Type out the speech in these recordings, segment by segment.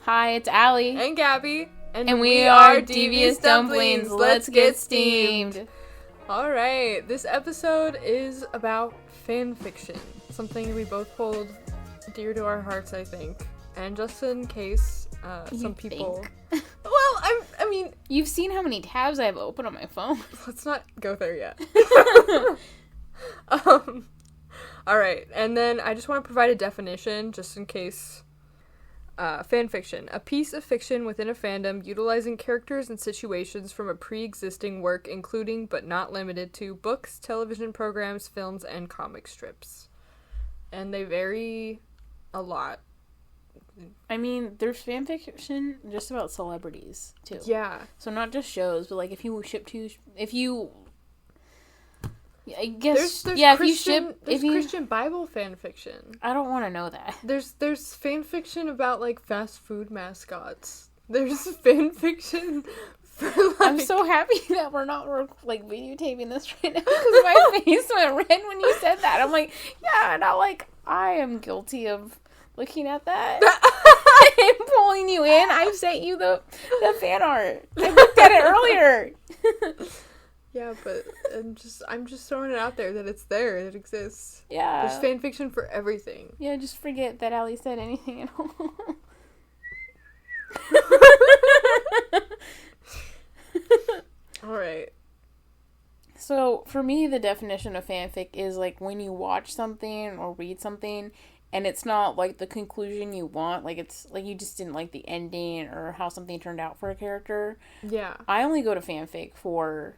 Hi, it's Allie. And Gabby. And we are Devious Dumplings. Let's get steamed. Alright, this episode is about fanfiction. Something we both hold dear to our hearts, I think. And just in case some people... Well, I mean... You've seen how many tabs I have open on my phone. Let's not go there yet. Alright, and then I just want to provide a definition, just in case... fanfiction. A piece of fiction within a fandom utilizing characters and situations from a pre-existing work, including, but not limited to, books, television programs, films, and comic strips. And they vary a lot. I mean, there's fanfiction just about celebrities, too. Yeah. So not just shows, but, like, if you... I guess... There's Christian Bible fanfiction. I don't want to know that. There's fanfiction about, like, fast food mascots. There's fanfiction for, like... I'm so happy that we're not, videotaping this right now, because my face went red when you said that. I'm like, yeah, not like, I am guilty of looking at that. And pulling you in. I sent you the fan art. I looked at it earlier. Yeah, but I'm just throwing it out there that it's there, that it exists. Yeah. There's fanfiction for everything. Yeah, just forget that Allie said anything at all. Alright. So, for me, the definition of fanfic is, like, when you watch something or read something, and it's not, like, the conclusion you want. Like, it's, like, you just didn't like the ending or how something turned out for a character. Yeah. I only go to fanfic for...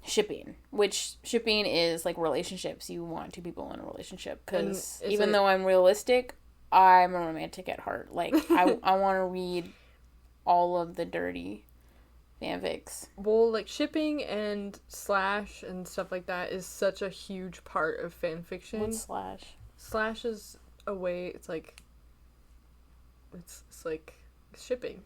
shipping, which shipping is like relationships. You want two people in a relationship, because even though I'm realistic, I'm a romantic at heart. Like, I want to read all of the dirty fanfics. Well, like, shipping and slash and stuff like that is such a huge part of fanfiction. What's slash? Slash is a way, it's like shipping.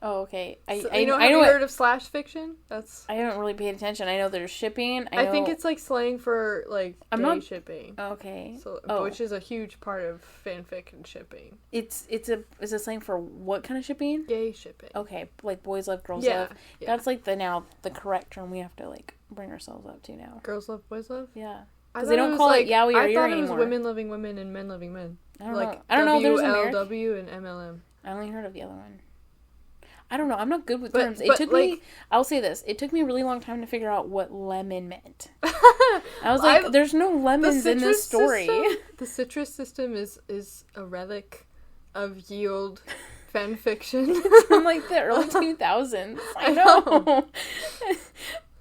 Oh, okay. Have you heard of slash fiction? I haven't really paid attention. I know there's shipping. I think it's like slang for like gay shipping. Okay. Which is a huge part of fanfic and shipping. Is a slang for what kind of shipping? Gay shipping. Okay, like boys love, girls love. Yeah. That's like the correct term we have to like bring ourselves up to now. Girls love, boys love? Yeah. Because they don't call it yaoi or yuri anymore. I thought it was women loving women and men loving men. I don't know. There's WLW and MLM. I only heard of the other one. I don't know. I'm not good with terms. I'll say this. It took me a really long time to figure out what lemon meant. I was like, there's no lemons in this story. The citrus system is a relic of yield fanfiction. It's from like the early 2000s. I know.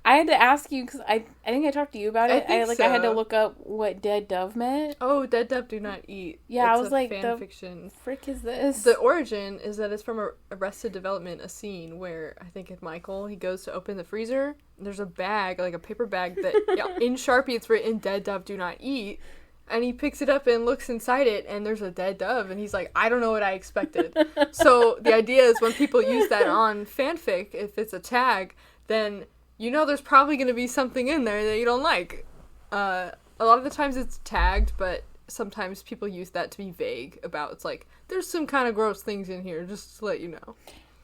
I had to ask you, because I think I talked to you about it. I had to look up what dead dove meant. Oh, dead dove do not eat. Yeah, I was like, fanfiction. The frick is this? The origin is that it's from Arrested Development, a scene where I think it's Michael, he goes to open the freezer. There's a bag, like a paper bag that in Sharpie it's written dead dove do not eat. And he picks it up and looks inside it, and there's a dead dove, and he's like, I don't know what I expected. So the idea is when people use that on fanfic, if it's a tag, then you know there's probably going to be something in there that you don't like. A lot of the times it's tagged, but sometimes people use that to be vague about, it's like, there's some kind of gross things in here, just to let you know.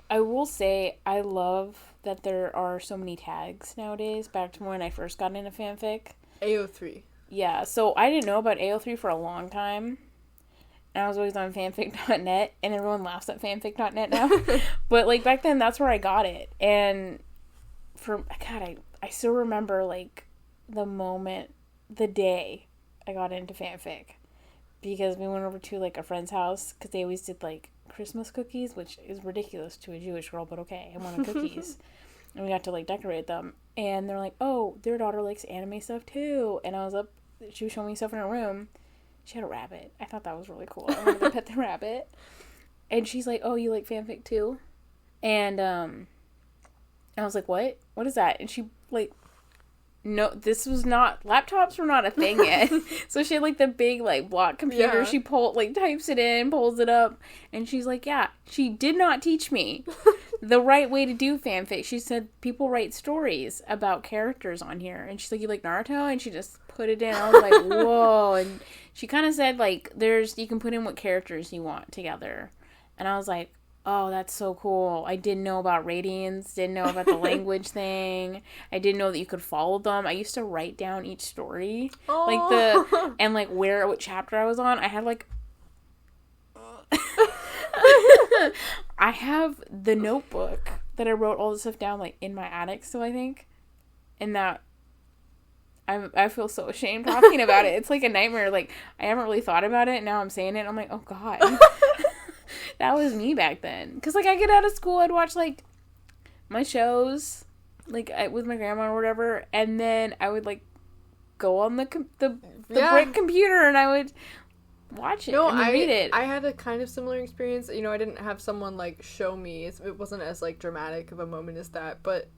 I will say, I love that there are so many tags nowadays, back to when I first got into fanfic. AO3. Yeah, so I didn't know about AO3 for a long time. And I was always on fanfic.net, and everyone laughs at fanfic.net now. But, like, back then, that's where I got it. And I still remember, like, the day I got into fanfic, because we went over to, like, a friend's house, because they always did, like, Christmas cookies, which is ridiculous to a Jewish girl, but okay, I wanted cookies, and we got to, like, decorate them, and they're like, oh, their daughter likes anime stuff, too, and I was up, she was showing me stuff in her room, she had a rabbit, I thought that was really cool, I wanted to pet the rabbit, and she's like, oh, you like fanfic, too? And I was like, what? What is that? And she, like, no, laptops were not a thing yet. So she had, like, the big, like, block computer. Yeah. She types it in, pulls it up, and she's like, yeah, she did not teach me. the right way to do fanfic. She said people write stories about characters on here. And she's like, you like Naruto? And she just put it in. I was like, whoa. And she kind of said, like, you can put in what characters you want together. And I was like, oh, that's so cool. I didn't know about ratings, didn't know about the language thing. I didn't know that you could follow them. I used to write down each story. Oh. And, like, what chapter I was on. I had, like... I have the notebook that I wrote all this stuff down, like, in my attic still, I think. And that... I feel so ashamed talking about it. It's like a nightmare. Like, I haven't really thought about it. Now I'm saying it. I'm like, oh, God. That was me back then. Because, like, I get out of school, I'd watch, like, my shows, like, with my grandma or whatever, and then I would, like, go on the brick computer, and I would watch it and read it. I had a kind of similar experience. You know, I didn't have someone, like, show me. It wasn't as, like, dramatic of a moment as that, but,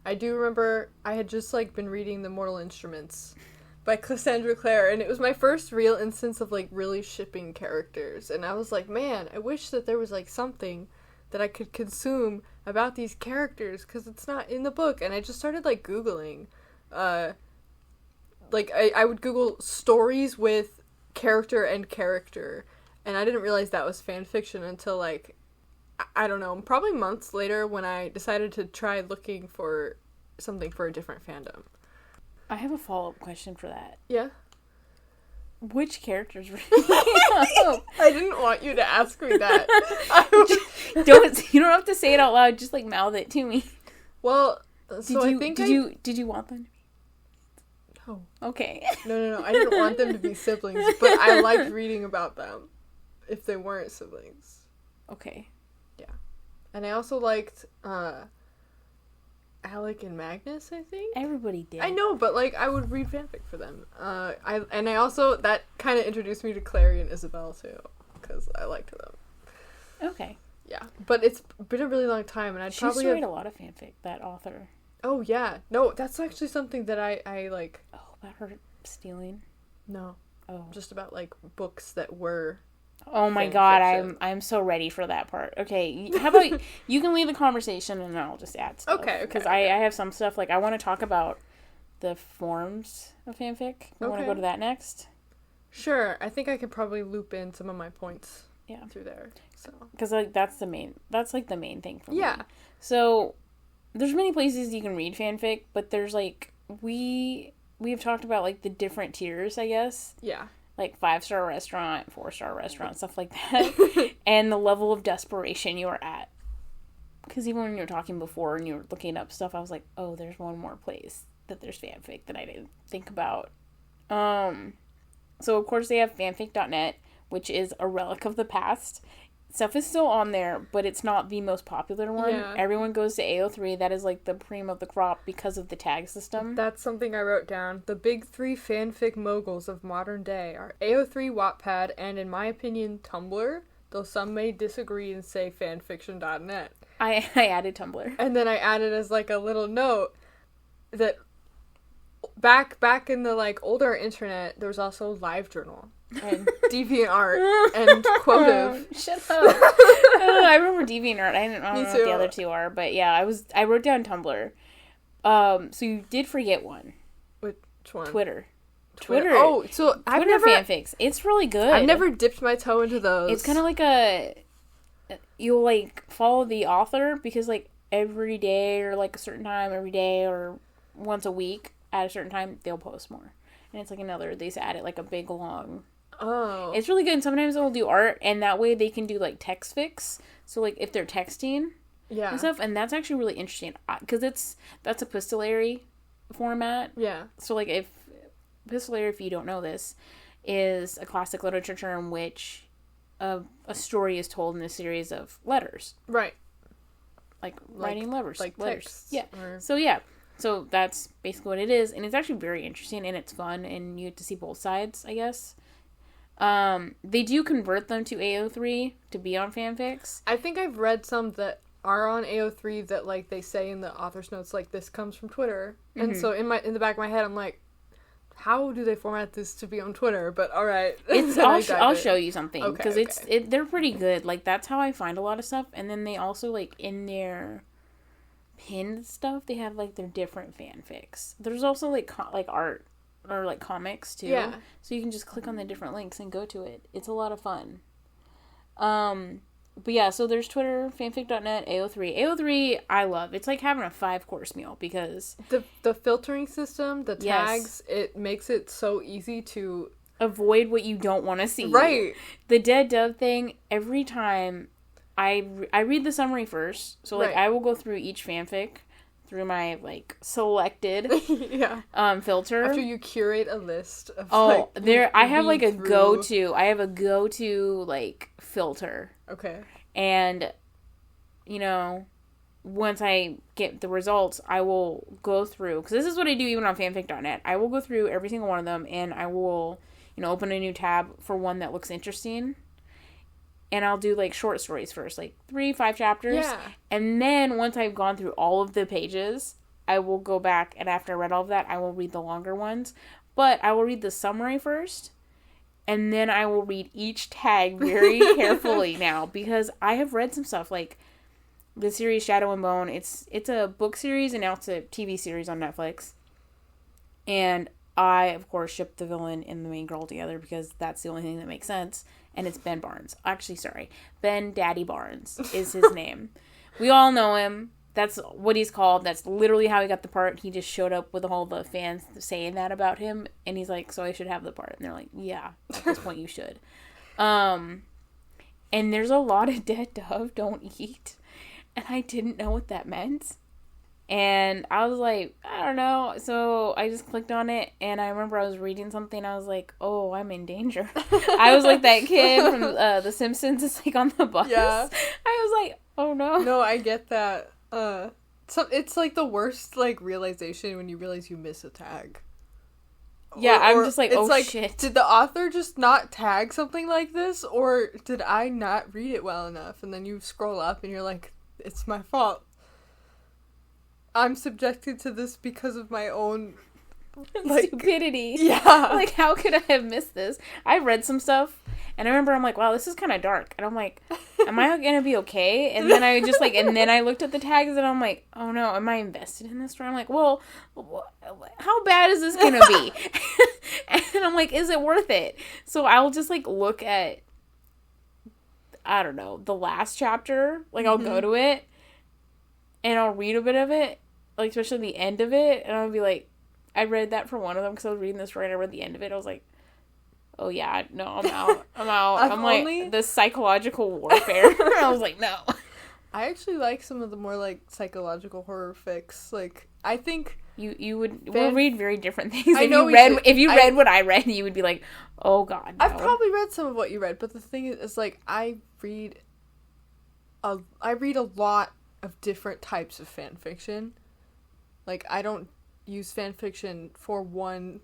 I do remember I had just, like, been reading The Mortal Instruments by Cassandra Clare, and it was my first real instance of, like, really shipping characters, and I was like, man, I wish that there was, like, something that I could consume about these characters, because it's not in the book, and I just started, like, Googling, like, I would Google stories with character, and I didn't realize that was fan fiction until, like, I don't know, probably months later when I decided to try looking for something for a different fandom. I have a follow-up question for that. Yeah? Which characters were I didn't want you to ask me that. You don't have to say it out loud, just, like, mouth it to me. Well, did you want them to be? No. Okay. No, I didn't want them to be siblings, but I liked reading about them if they weren't siblings. Okay. Yeah. And I also liked, Alec and Magnus, I think? Everybody did. I know, but, like, I would read fanfic for them. I also, that kind of introduced me to Clary and Isabel, too, because I liked them. Okay. Yeah, but it's been a really long time, and She used to write a lot of fanfic, that author. Oh, yeah. No, that's actually something that I like... Oh, about her stealing? No. Oh. Just about, like, books that were... Oh my god, I'm so ready for that part. Okay, how about you can lead the conversation and then I'll just add stuff. Okay. Because I have some stuff, like, I want to talk about the forms of fanfic. You want to go to that next? Sure, I think I could probably loop in some of my points through there. So because, like, that's like the main thing for me. Yeah. So, there's many places you can read fanfic, but there's, like, we have talked about, like, the different tiers, I guess. Yeah. Like 5-star restaurant, 4-star restaurant, stuff like that. And the level of desperation you are at. Because even when you were talking before and you were looking up stuff, I was like, oh, there's one more place that there's fanfic that I didn't think about. So, of course, they have fanfic.net, which is a relic of the past. Stuff is still on there, but it's not the most popular one. Yeah. Everyone goes to AO3. That is, like, the cream of the crop because of the tag system. That's something I wrote down. The big three fanfic moguls of modern day are AO3, Wattpad, and, in my opinion, Tumblr, though some may disagree and say fanfiction.net. I added Tumblr. And then I added as, like, a little note that back in the, like, older internet, there was also LiveJournal. And DeviantArt and Quotive. Shut up. I remember DeviantArt. I don't know what the other two are, but yeah, I wrote down Tumblr. So you did forget one. Which one? Twitter. Oh, so I've Twitter never fanfics. It's really good. I've never dipped my toe into those. It's kind of like you'll, like, follow the author because, like, every day or, like, a certain time every day or once a week at a certain time they'll post more. And it's like they just add it like a big long. Oh. It's really good. And sometimes they'll do art, and that way they can do, like, text fics. So, like, if they're texting and stuff, and that's actually really interesting because that's epistolary format. Yeah. So, like, epistolary, if you don't know this, is a classic literature term which a story is told in a series of letters. Right. Like writing letters. Like letters. Texts, yeah. Or... So that's basically what it is, and it's actually very interesting, and it's fun, and you get to see both sides, I guess. They do convert them to AO3 to be on fanfics. I think I've read some that are on AO3 that, like, they say in the author's notes, like, this comes from Twitter. Mm-hmm. And so in the back of my head, I'm like, how do they format this to be on Twitter? But all right. I'll show you something because Okay. they're pretty good. Like, that's how I find a lot of stuff. And then they also, like, in their pinned stuff, they have, like, their different fanfics. There's also, like, art or, like, comics too. Yeah. So you can just click on the different links and go to it. It's a lot of fun. But yeah, so there's Twitter, fanfic.net, AO3. AO3, I love. It's like having a 5-course meal because the filtering system, the tags, it makes it so easy to avoid what you don't want to see. Right. The dead dove thing, every time I read the summary first. So, like, I will go through each fanfic through my, like, selected filter. After you curate a list of, I have, like, a go-to. I have a go-to, like, filter. Okay. And, you know, once I get the results, I will go through, because this is what I do even on fanfic.net. I will go through every single one of them, and I will, you know, open a new tab for one that looks interesting. And I'll do, like, short stories first, like 3-5 chapters. Yeah. And then once I've gone through all of the pages, I will go back, and after I read all of that, I will read the longer ones. But I will read the summary first, and then I will read each tag very carefully now, because I have read some stuff, like the series Shadow and Bone. It's a book series, and now it's a TV series on Netflix. And I, of course, ship the villain and the main girl together because that's the only thing that makes sense. And it's Ben Barnes. Actually, sorry. Ben Daddy Barnes is his name. We all know him. That's what he's called. That's literally how he got the part. He just showed up with all the fans saying that about him. And he's like, so I should have the part. And they're like, yeah, at this point you should. And there's a lot of dead dove don't eat. And I didn't know what that meant. And I was like, I don't know. So I just clicked on it, and I remember I was reading something. I was like, oh, I'm in danger. I was like that kid from The Simpsons. It's like on the bus. Yeah. I was like, oh no. No, I get that. So it's like the worst, like, realization when you realize you miss a tag. Yeah, I'm just like, oh, like, shit. Did the author just not tag something like this? Or did I not read it well enough? And then you scroll up and you're like, it's my fault. I'm subjected to this because of my own, like, stupidity. Yeah. Like, how could I have missed this? I read some stuff, and I remember I'm like, wow, this is kind of dark. And I'm like, am I gonna be okay? And then I just, like, and then I looked at the tags, and I'm like, oh no, am I invested in this story? I'm like, well, how bad is this gonna be? And I'm like, is it worth it? So I'll just, like, look at, I don't know, the last chapter. Like, I'll go to it, and I'll read a bit of it, like, especially the end of it, and I'll be like, I read that for one of them because I was reading this story and I read the end of it. I was like, oh yeah, no, I'm out. I'm like, the psychological warfare. I was like, no. I actually like some of the more, like, psychological horror fics. Like, I think you would we'll read very different things. If you read what I read, you would be like, oh god, no. I've probably read some of what you read, but the thing is, like, I read a lot of different types of fan fiction. Like, I don't use fan fiction for one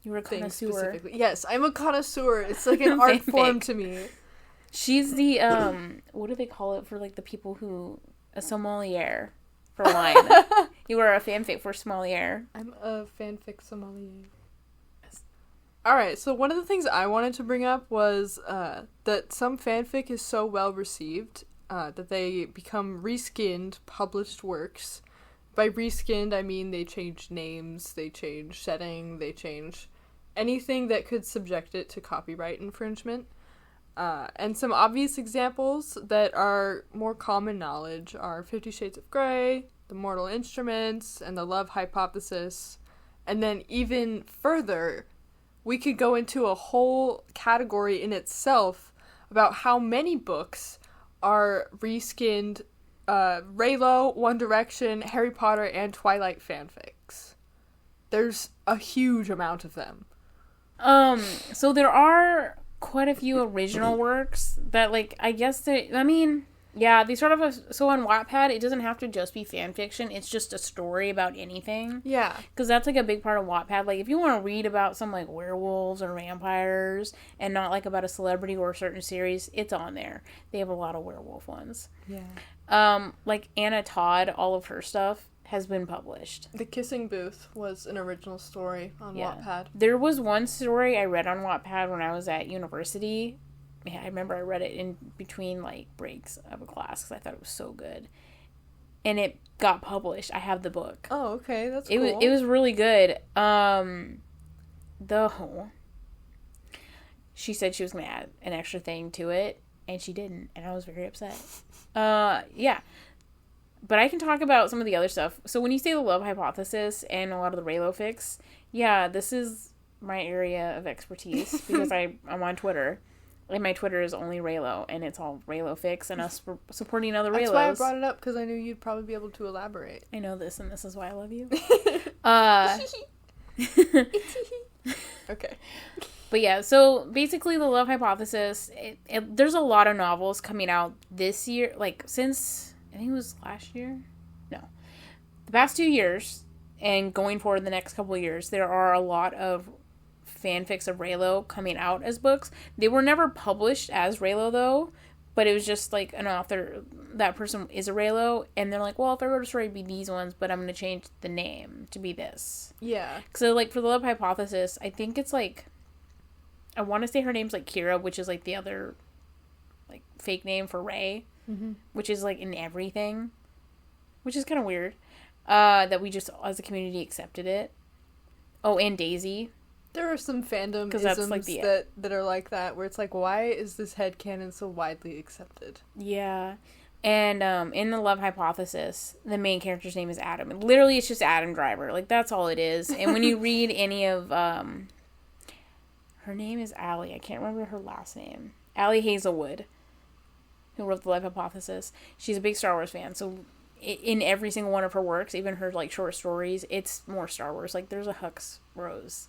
thing specifically. Yes, I'm a connoisseur. It's like an art form to me. She's the what do they call it for, like, the people who, a sommelier for wine. You are a fanfic for sommelier. I'm a fanfic sommelier. Alright, so one of the things I wanted to bring up was that some fanfic is so well received that they become reskinned, published works. By reskinned, I mean they change names, they change setting, they change anything that could subject it to copyright infringement. And some obvious examples that are more common knowledge are 50 Shades of Grey, The Mortal Instruments, and The Love Hypothesis. And then even further, we could go into a whole category in itself about how many books are reskinned Raylo, One Direction, Harry Potter, and Twilight fanfics. There's a huge amount of them. So there are quite a few original works that, like, I guess they sort of so on Wattpad, it doesn't have to just be fan fiction. It's just a story about anything. Yeah. Because that's, like, a big part of Wattpad. Like, if you want to read about some, like, werewolves or vampires and not, like, about a celebrity or a certain series, it's on there. They have a lot of werewolf ones. Yeah. Like, Anna Todd, all of her stuff has been published. The Kissing Booth was an original story on Wattpad. There was one story I read on Wattpad when I was at university. Yeah, I remember I read it in between, like, breaks of a class because I thought it was so good. And it got published. I have the book. Oh, okay. That's cool. It was really good. She said she was going to add an extra thing to it, and she didn't, and I was very upset. Yeah. But I can talk about some of the other stuff. So when you say the love hypothesis and a lot of the Raylo fics, yeah, this is my area of expertise because I'm on Twitter. And my Twitter is only Raylo, and it's all Raylo fics and us supporting other Raylos. That's why I brought it up, because I knew you'd probably be able to elaborate. I know this, and this is why I love you. Okay. But yeah, so basically the love hypothesis, there's a lot of novels coming out this year, like since, I think it was last year? No. The past 2 years, and going forward the next couple of years, there are a lot of fanfics of Raylo coming out as books. They were never published as Raylo, though, but it was just like an author, that person is a Raylo, and they're like, well, if I wrote a story, it'd be these ones, but I'm going to change the name to be this. Yeah. So, like, for the love hypothesis, I think it's like, I want to say her name's like Kira, which is like the other, like, fake name for Ray, which is like in everything, which is kind of weird, that we just, as a community, accepted it. Oh, and Daisy. There are some fandom isms like that are like that, where it's like, why is this headcanon so widely accepted? Yeah. And in the love hypothesis, the main character's name is Adam. And literally, it's just Adam Driver. Like, that's all it is. And when you read any of... her name is Allie. I can't remember her last name. Allie Hazelwood, who wrote the love hypothesis. She's a big Star Wars fan. So in every single one of her works, even her, like, short stories, it's more Star Wars. Like, there's a Hux Rose.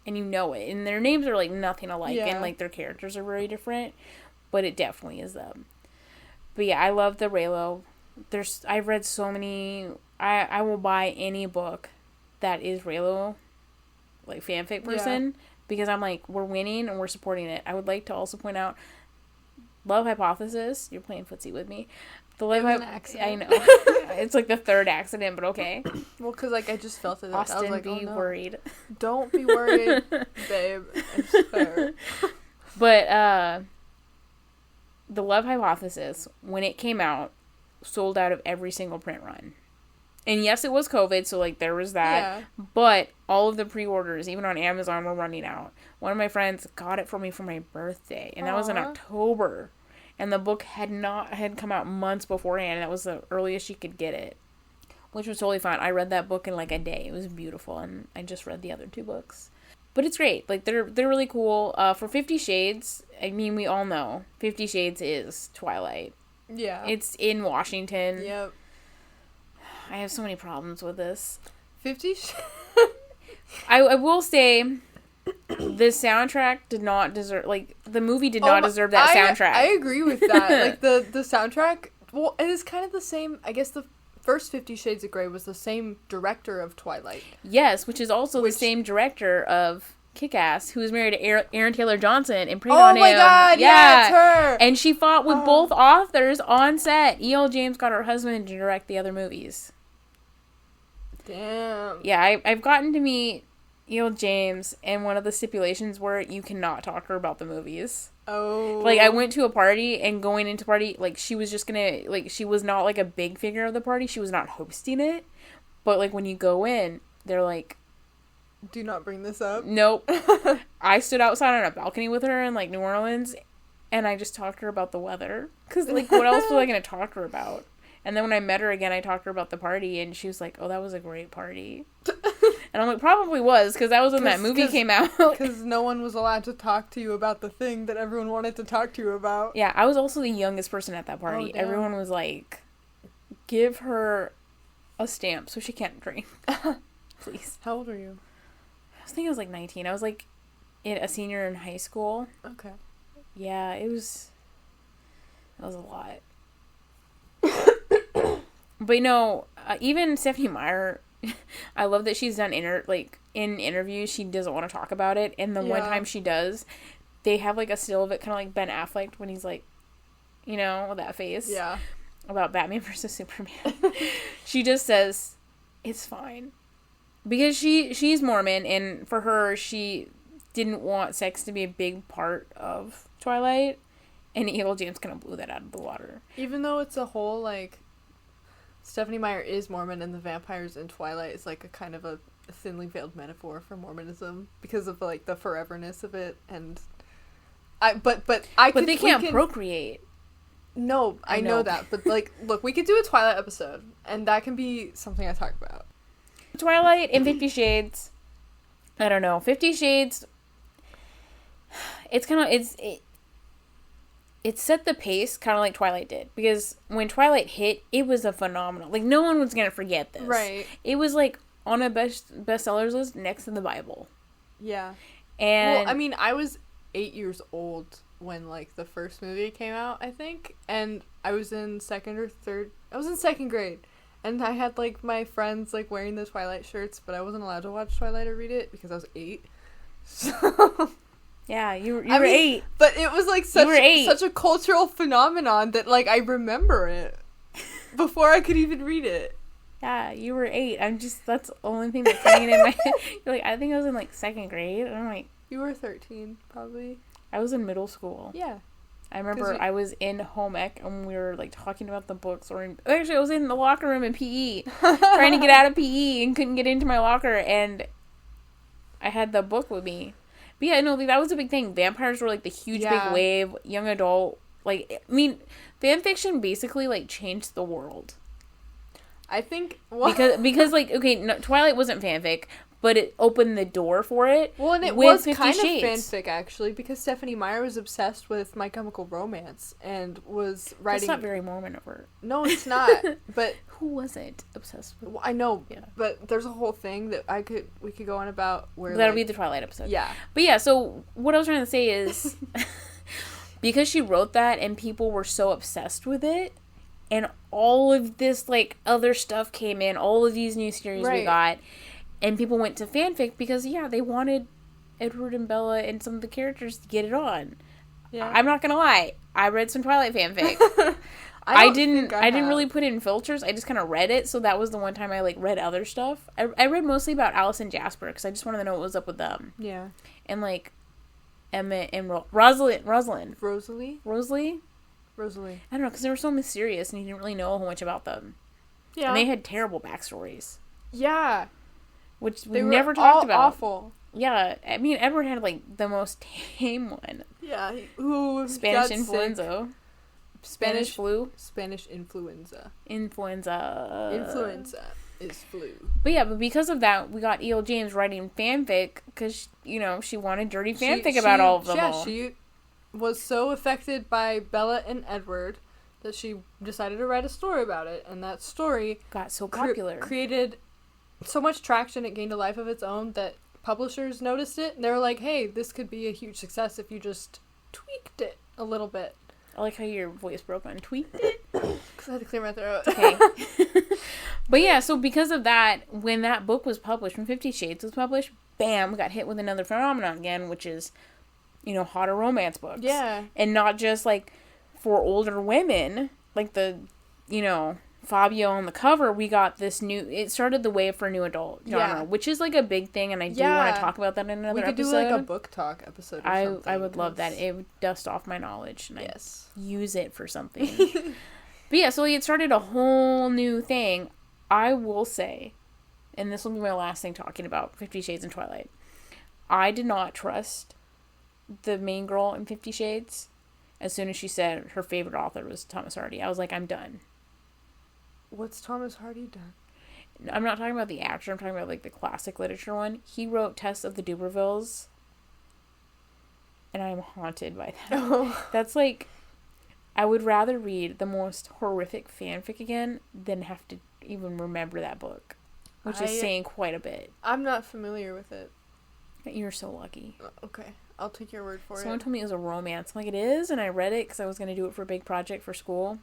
And you know it. And their names are, like, nothing alike. Yeah. And, like, their characters are very different. But it definitely is them. But, yeah, I love the Raylo. I've read so many... I will buy any book that is Raylo, like, fanfic person. Yeah. Because I'm like, we're winning and we're supporting it. I would like to also point out... Love hypothesis. You're playing footsie with me. The love hypothesis. I know. It's like the third accident, but okay. Well, because, like, I just felt it. Austin, I was like, be worried. Don't be worried, babe. I swear. But, the love hypothesis, when it came out, sold out of every single print run. And yes, it was COVID, so, like, there was that. Yeah. But all of the pre-orders, even on Amazon, were running out. One of my friends got it for me for my birthday, and that was in October. And the book had come out months beforehand. That was the earliest she could get it, which was totally fine. I read that book in like a day. It was beautiful, and I just read the other 2 books. But it's great. Like, they're really cool. For 50 Shades, I mean, we all know 50 Shades is Twilight. Yeah. It's in Washington. Yep. I have so many problems with this. 50 I will say... The soundtrack did not deserve... Like, the movie did not deserve that soundtrack. I agree with that. Like, the soundtrack... Well, it is kind of the same... I guess the first 50 Shades of Grey was the same director of Twilight. Yes, which is also the same director of Kick-Ass, who was married to Aaron Taylor Johnson and preyed on him. Oh my god, yeah, it's her! And she fought with both authors on set. E.L. James got her husband to direct the other movies. Damn. Yeah, I've gotten to meet... E.L. James, and one of the stipulations were you cannot talk to her about the movies. Oh. Like, I went to a party, and going into party, like, she was just gonna, like, she was not, like, a big figure of the party. She was not hosting it. But, like, when you go in, they're like... Do not bring this up. Nope. I stood outside on a balcony with her in, like, New Orleans, and I just talked to her about the weather. Because, like, what else was I gonna talk to her about? And then when I met her again, I talked to her about the party, and she was like, oh, that was a great party. And I'm like, probably was, because that was when that movie came out. Because no one was allowed to talk to you about the thing that everyone wanted to talk to you about. Yeah, I was also the youngest person at that party. Oh, everyone was like, give her a stamp so she can't drink. Please. How old are you? I think I was like 19. I was like a senior in high school. Okay. Yeah, that was a lot. But, you know, even Stephanie Meyer... I love that she's done in interviews she doesn't want to talk about it, and the one time she does, they have like a still of it, kind of like Ben Affleck when he's like, you know, with that face, about Batman versus Superman. She just says It's fine. Because she's Mormon, and for her, she didn't want sex to be a big part of Twilight, and E.L. James kind of blew that out of the water. Even though it's a whole, like, Stephenie Meyer is Mormon, and the vampires in Twilight is, like, a kind of a thinly veiled metaphor for Mormonism, because of, like, the foreverness of it, and... But they can't procreate. No, I know that, but, like, look, we could do a Twilight episode, and that can be something I talk about. Twilight and 50 Shades, I don't know, 50 Shades, it's kind of, it set the pace kind of like Twilight did, because when Twilight hit, it was a phenomenal, like, no one was gonna forget this. Right. It was, like, on a bestsellers list next to the Bible. Yeah. And... Well, I mean, I was 8 years old when, like, the first movie came out, I think, and I was in second grade, and I had, like, my friends, like, wearing the Twilight shirts, but I wasn't allowed to watch Twilight or read it because I was 8, so... Yeah, you were 8. But it was, like, such a cultural phenomenon that, like, I remember it before I could even read it. Yeah, you were 8. That's the only thing that's hanging in my head. You're like, I think I was in, like, second grade, and I'm like... You were 13, probably. I was in middle school. Yeah. I remember I was in home ec, and we were, like, talking about the books, actually, I was in the locker room in PE, trying to get out of PE, and couldn't get into my locker, and I had the book with me. But yeah, no, that was a big thing. Vampires were, like, the huge big wave, young adult, like, I mean, fanfiction basically, like, changed the world. I think... Because like, okay, no, Twilight wasn't fanfic, but it opened the door for it. Well, and it was kind of fanfic, actually, because Stephenie Meyer was obsessed with My Chemical Romance, and was writing... That's not very Mormon of her. No, it's not, but... Who wasn't obsessed with? Well, I know, but there's a whole thing that we could go on about where... That'll be the Twilight episode. Yeah. But yeah, so what I was trying to say is, because she wrote that and people were so obsessed with it, and all of this, like, other stuff came in, all of these new series we got, and people went to fanfic because, they wanted Edward and Bella and some of the characters to get it on. Yeah. I'm not gonna lie, I read some Twilight fanfic. I didn't really put in filters. I just kind of read it, so that was the one time I, like, read other stuff. I read mostly about Alice and Jasper, because I just wanted to know what was up with them. Yeah. And, like, Emmett and Rosalie? I don't know, because they were so mysterious, and you didn't really know a whole much about them. Yeah. And they had terrible backstories. Yeah. Which we never talked about. Awful. Yeah. I mean, Edward had, like, the most tame one. Yeah. Spanish influenza. Spanish flu? Spanish influenza. Influenza is flu. But yeah, because of that, we got E.L. James writing fanfic, because, she wanted dirty fanfic about all of them all. She was so affected by Bella and Edward that she decided to write a story about it, and that story got so popular. Created so much traction, it gained a life of its own, that publishers noticed it, and they were like, hey, this could be a huge success if you just tweaked it a little bit. I like how your voice broke on tweaked it. Because I had to clear my throat. Okay. But yeah, so because of that, when that book was published, when 50 Shades was published, bam, we got hit with another phenomenon again, which is, hotter romance books. Yeah. And not just, like, for older women, like the, Fabio on the cover, we got this it started the wave for new adult genre, which is, like, a big thing, and I do want to talk about that in another episode. We could do, like, a book talk episode or something. I would love that. It would dust off my knowledge, and I'd use it for something. But yeah, so it started a whole new thing. I will say, and this will be my last thing talking about 50 Shades and Twilight, I did not trust the main girl in 50 Shades as soon as she said her favorite author was Thomas Hardy. I was like, I'm done. What's Thomas Hardy done? I'm not talking about the actor. I'm talking about, like, the classic literature one. He wrote Tess of the Dubervilles, and I'm haunted by that. Oh. That's, like, I would rather read the most horrific fanfic again than have to even remember that book, which is saying quite a bit. I'm not familiar with it. You're so lucky. Okay. I'll take your word for it. Someone told me it was a romance. I'm like, it is, and I read it because I was going to do it for a big project for school.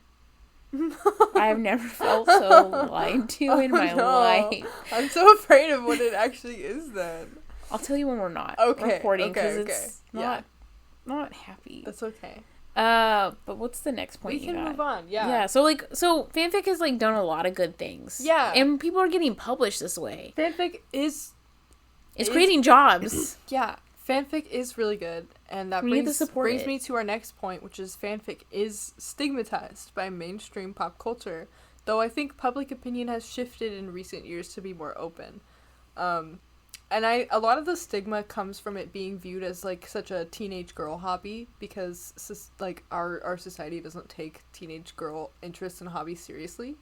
I've never felt so lied to in my life. I'm so afraid of what it actually is then. I'll tell you when we're not recording because it's not happy. That's okay. But what's the next point We you can got? move on. Yeah. Yeah, so fanfic has like done a lot of good things. Yeah. And people are getting published this way. Fanfic is creating jobs. Yeah. Fanfic is really good, and that We need to support brings it. me to our next point, which is fanfic is stigmatized by mainstream pop culture, though I think public opinion has shifted in recent years to be more open. And a lot of the stigma comes from it being viewed as like such a teenage girl hobby, because like our society doesn't take teenage girl interests and hobbies seriously,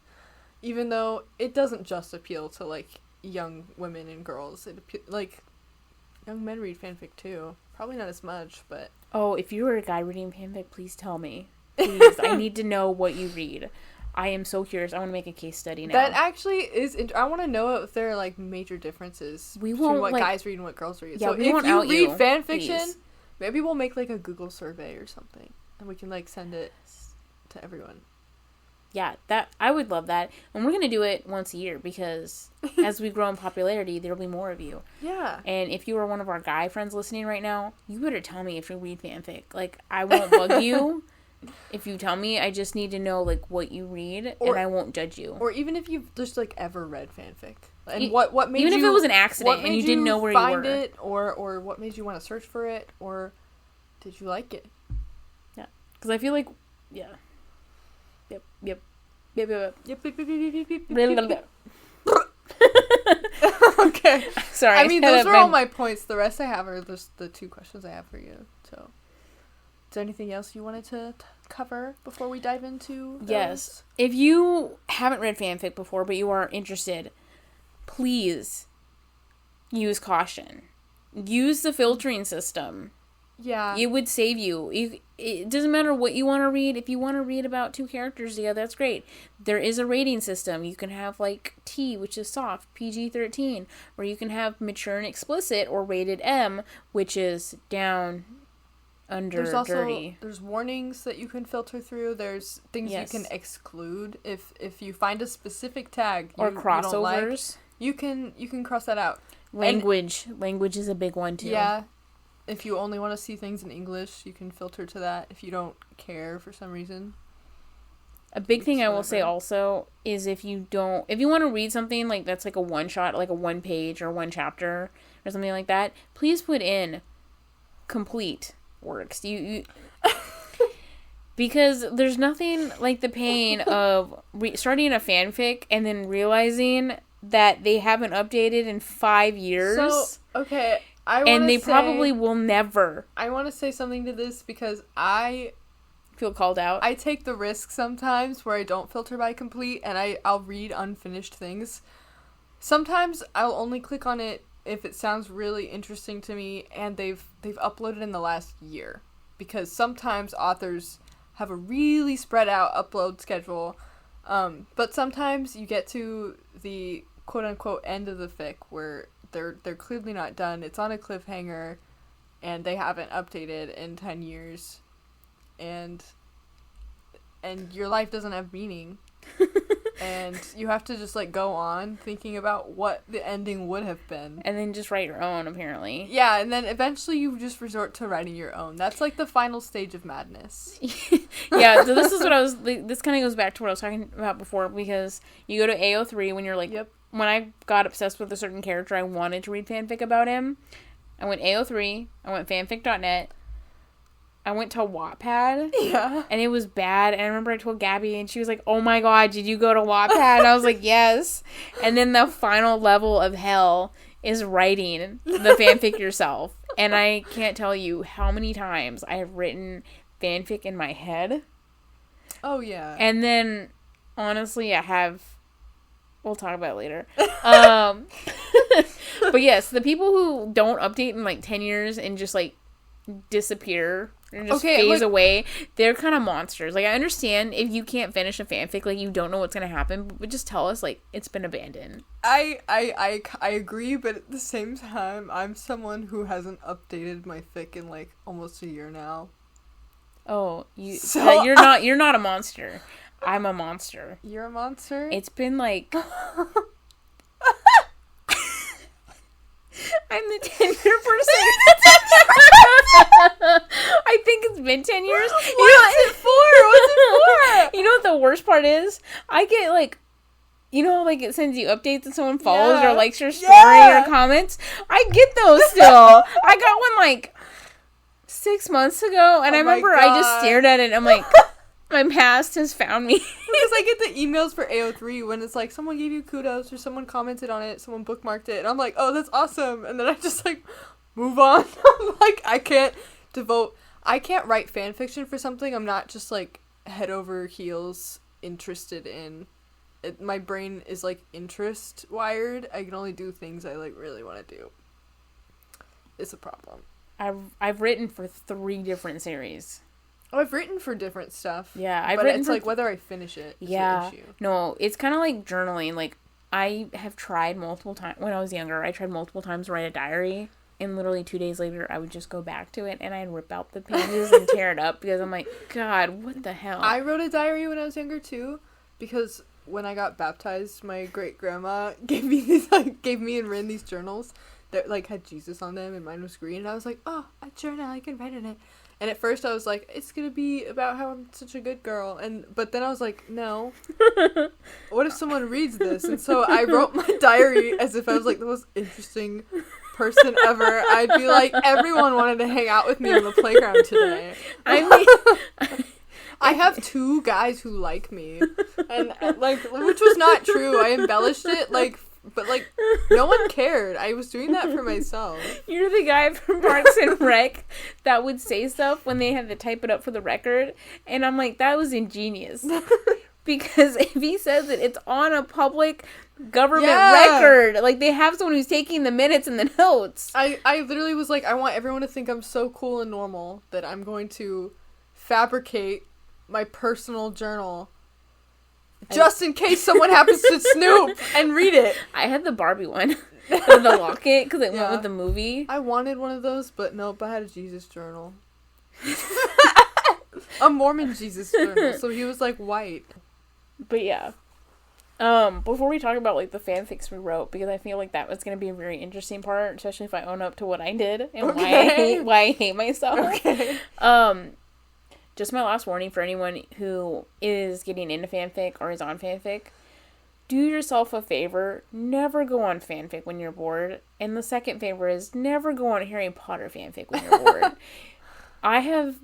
even though it doesn't just appeal to like young women and girls. Like young men read fanfic too. Probably not as much, but... Oh, if you were a guy reading fanfic, please tell me. Please. I need to know what you read. I am so curious. I want to make a case study now. That actually is... I want to know if there are, like, major differences between what guys read and what girls read. Yeah, so we if won't you out read you, fanfiction, please. maybe we'll make, like, a Google survey or something. And we can, like, send it to everyone. Yeah, I would love that. And we're going to do it once a year because as we grow in popularity, there'll be more of you. Yeah. And if you are one of our guy friends listening right now, you better tell me if you read fanfic. Like, I won't bug you if you tell me. I just need to know, like, what you read, and I won't judge you. Or even if you've just, like, ever read fanfic. And what made you... Even if it was an accident and you didn't know where you were. Find it, or what made you want to search for it, or did you like it? Yeah. Because I feel like... Yeah. Yep. Okay. Sorry. I mean, those are all my points. The rest I have are just the 2 questions I have for you. So, is there anything else you wanted to cover before we dive into those? Yes. If you haven't read fanfic before, but you are interested, please use caution. Use the filtering system. Yeah. It would save you. It doesn't matter what you want to read. If you want to read about 2 characters together, that's great. There is a rating system. You can have, like, T, which is soft, PG-13, or you can have mature and explicit, or rated M, which is down, under, there's also, dirty. There's warnings that you can filter through. There's things Yes. you can exclude. If you find a specific tag Or you crossovers. don't like, you can cross that out. Language. Language is a big one, too. Yeah. If you only want to see things in English, you can filter to that. If you don't care for some reason. A big thing I will say also is if you want to read something like that's like a one shot, like a 1 page or 1 chapter or something like that, please put in complete works. You because there's nothing like the pain of starting a fanfic and then realizing that they haven't updated in 5 years. So, okay. Probably will never. I want to say something to this because I feel called out. I take the risk sometimes where I don't filter by complete and I'll read unfinished things. Sometimes I'll only click on it if it sounds really interesting to me and they've uploaded in the last year, because sometimes authors have a really spread out upload schedule. But sometimes you get to the quote unquote end of the fic where they're clearly not done. It's on a cliffhanger, and they haven't updated in 10 years, and your life doesn't have meaning, and you have to just like go on thinking about what the ending would have been, and then just write your own. Apparently, yeah, and then eventually you just resort to writing your own. That's like the final stage of madness. Yeah, so this is what this kind of goes back to what I was talking about before, because you go to AO3 when you're like, yep. When I got obsessed with a certain character, I wanted to read fanfic about him. I went AO3, I went fanfic.net, I went to Wattpad, yeah, and it was bad, and I remember I told Gabby, and she was like, oh my god, did you go to Wattpad? And I was like, yes. And then the final level of hell is writing the fanfic yourself, and I can't tell you how many times I have written fanfic in my head. Oh yeah. And then, honestly, I have... We'll talk about it later. But yes, the people who don't update in like 10 years and just like disappear and just phase away, they're kind of monsters. Like, I understand if you can't finish a fanfic, like you don't know what's going to happen, but just tell us like it's been abandoned. I agree, but at the same time, I'm someone who hasn't updated my fic in like almost a year now. Oh, you're not a monster. I'm a monster. You're a monster? It's been like... I'm the 10-year person. I think it's been 10 years. What's it for? You know what the worst part is? I get like, you know, like it sends you updates and someone follows or likes your story or comments. I get those still. I got one like 6 months ago, and I remember I just stared at it and I'm like, my past has found me. Because I get the emails for AO3 when it's like, someone gave you kudos or someone commented on it, someone bookmarked it, and I'm like, oh, that's awesome. And then I just like move on. I'm like, I can't write fan fiction for something I'm not just like head over heels interested in. My brain is like interest wired. I can only do things I like really want to do. It's a problem. I've written for 3 different series. Oh, I've written for different stuff. Yeah, I've but written it's for like whether I finish it is the issue. No, it's kind of like journaling. Like, I have tried multiple times. When I was younger, I tried multiple times to write a diary. And literally 2 days later, I would just go back to it. And I'd rip out the pages and tear it up. Because I'm like, God, what the hell? I wrote a diary when I was younger, too. Because when I got baptized, my great-grandma gave me and Rin these journals that, like, had Jesus on them. And mine was green. And I was like, oh, a journal. I can write in it. And at first I was like, it's going to be about how I'm such a good girl. But then I was like, no. What if someone reads this? And so I wrote my diary as if I was like the most interesting person ever. I'd be like, everyone wanted to hang out with me on the playground today. I have 2 guys who like me. And like, which was not true. I embellished it, like, but, like, no one cared. I was doing that for myself. You're the guy from Parks and Rec that would say stuff when they had to type it up for the record. And I'm like, that was ingenious. Because if he says it, it's on a public government record. Like, they have someone who's taking the minutes and the notes. I literally was like, I want everyone to think I'm so cool and normal that I'm going to fabricate my personal journal. Just in case someone happens to snoop and read it. I had the Barbie one. The locket, because it went with the movie. I wanted one of those, but nope, I had a Jesus journal. A Mormon Jesus journal, so he was, like, white. But yeah. Before we talk about, like, the fanfics we wrote, because I feel like that was going to be a very interesting part, especially if I own up to what I did and why I hate myself. Okay. Just my last warning for anyone who is getting into fanfic or is on fanfic. Do yourself a favor. Never go on fanfic when you're bored. And the second favor is never go on Harry Potter fanfic when you're bored. I have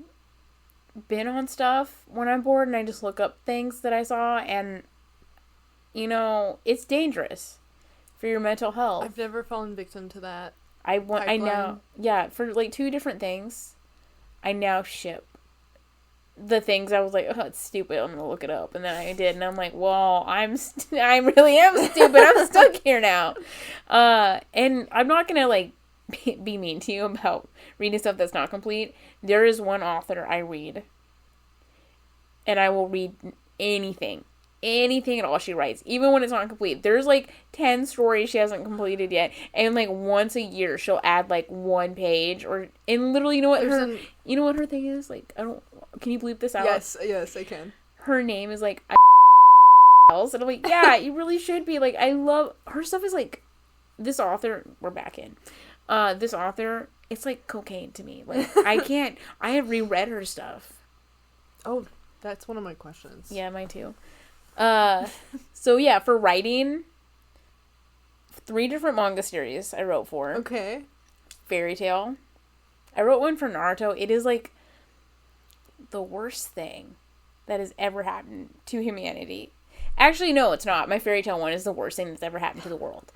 been on stuff when I'm bored and I just look up things that I saw and, you know, it's dangerous for your mental health. I've never fallen victim to that. I know. Yeah, for like 2 different things, I now ship the things I was like, oh, it's stupid, I'm gonna look it up, and then I did, and I'm like, well, I really am stupid, I'm stuck here now, and I'm not gonna, like, be mean to you about reading stuff that's not complete. There is one author I read, and I will read anything at all she writes, even when it's not complete. There's, like, 10 stories she hasn't completed yet, and, like, once a year, she'll add, like, 1 page, and literally, you know what her thing is? Like, can you bleep this out? Yes, I can. Her name is, like, else, and I'm like, yeah, you really should be. Like, I love, her stuff is, like, this author, we're back in, this author, it's like cocaine to me. Like, I have reread her stuff. Oh, that's one of my questions. Yeah, mine too. So yeah, for writing, 3 different manga series I wrote for. Okay. Fairy Tail. I wrote one for Naruto. It is, like, the worst thing that has ever happened to humanity. Actually, no, it's not. My Fairy Tail one is the worst thing that's ever happened to the world.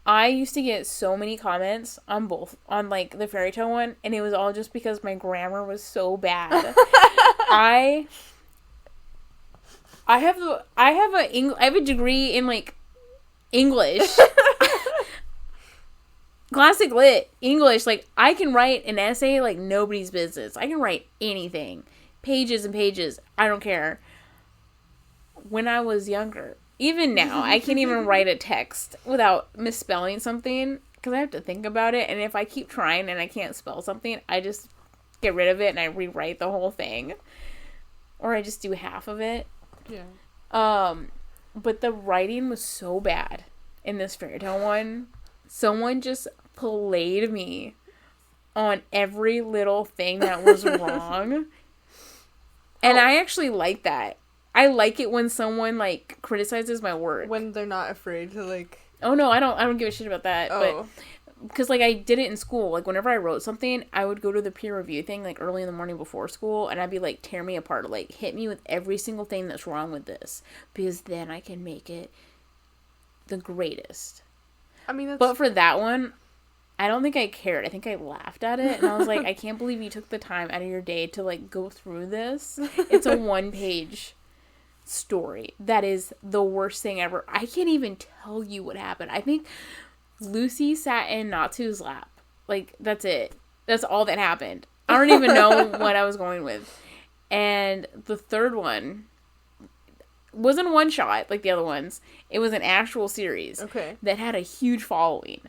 I used to get so many comments on like, the Fairy Tail one, and it was all just because my grammar was so bad. I have a degree in, like, English. Classic lit English. Like, I can write an essay like nobody's business. I can write anything. Pages and pages. I don't care. When I was younger, even now, I can't even write a text without misspelling something because I have to think about it. And if I keep trying and I can't spell something, I just get rid of it and I rewrite the whole thing. Or I just do half of it. Yeah. But the writing was so bad in this Fairy Tail one. Someone just played me on every little thing that was wrong. And I actually like that. I like it when someone, like, criticizes my work. When they're not afraid to, like... Oh, no, I don't give a shit about that. Oh. But, because, like, I did it in school. Like, whenever I wrote something, I would go to the peer review thing, like, early in the morning before school, and I'd be like, tear me apart. Like, hit me with every single thing that's wrong with this. Because then I can make it the greatest. I mean, that's... But for that one, I don't think I cared. I think I laughed at it, and I was like, I can't believe you took the time out of your day to, like, go through this. It's a 1-page story that is the worst thing ever. I can't even tell you what happened. I think Lucy sat in Natsu's lap. Like, that's it. That's all that happened. I don't even know what I was going with. And the third one wasn't one shot like the other ones. It was an actual series. Okay. That had a huge following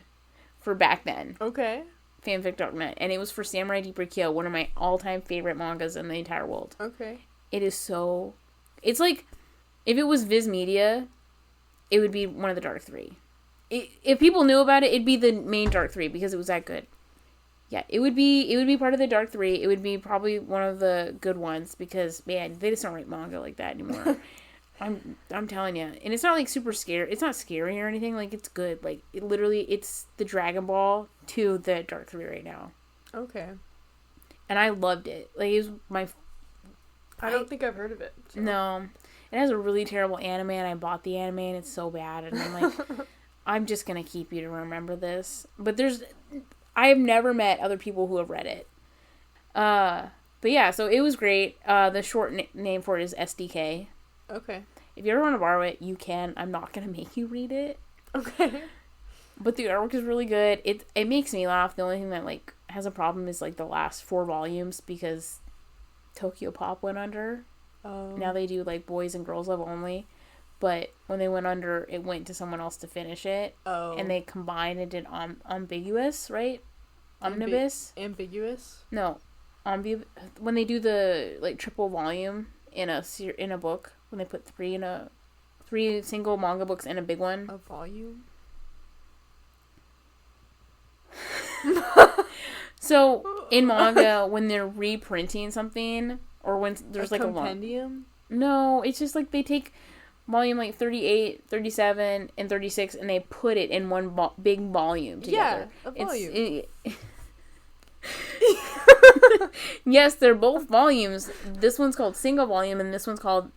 for back then. Okay. Fanfic.net. And it was for Samurai Deeper Kyo, one of my all-time favorite mangas in the entire world. Okay. It is so... It's like, if it was Viz Media, it would be one of the Dark Three. If people knew about it, it'd be the main Dark Three, because it was that good. Yeah, it would be part of the Dark Three. It would be probably one of the good ones, because, man, they just don't write manga like that anymore. I'm telling you. And it's not, like, super scary. It's not scary or anything. Like, it's good. Like, it literally, it's the Dragon Ball to the Dark Three right now. Okay. And I loved it. Like, it was my... I don't think I've heard of it. So. No. It has a really terrible anime, and I bought the anime, and it's so bad. And I'm like, I'm just going to keep you to remember this. But I have never met other people who have read it. But yeah, so it was great. The short name for it is SDK. Okay. If you ever want to borrow it, you can. I'm not going to make you read it. Okay. But the artwork is really good. It makes me laugh. The only thing that, like, has a problem is, like, the last 4 volumes, because Tokyo Pop went under. Now they do, like, Boys and Girls Love only. But when they went under, it went to someone else to finish it. Oh. And they combined and did Ambiguous, right? Omnibus? Ambiguous? No. When they do the, like, triple volume in a book, when they put 3 single manga books in a big one. A volume? So, in manga, when they're reprinting something, or when there's, like, compendium? No, it's just, like, they take volume, like, 38, 37, and 36, and they put it in one big volume together. Yeah, a volume. Yes, they're both volumes. This one's called single volume, and this one's called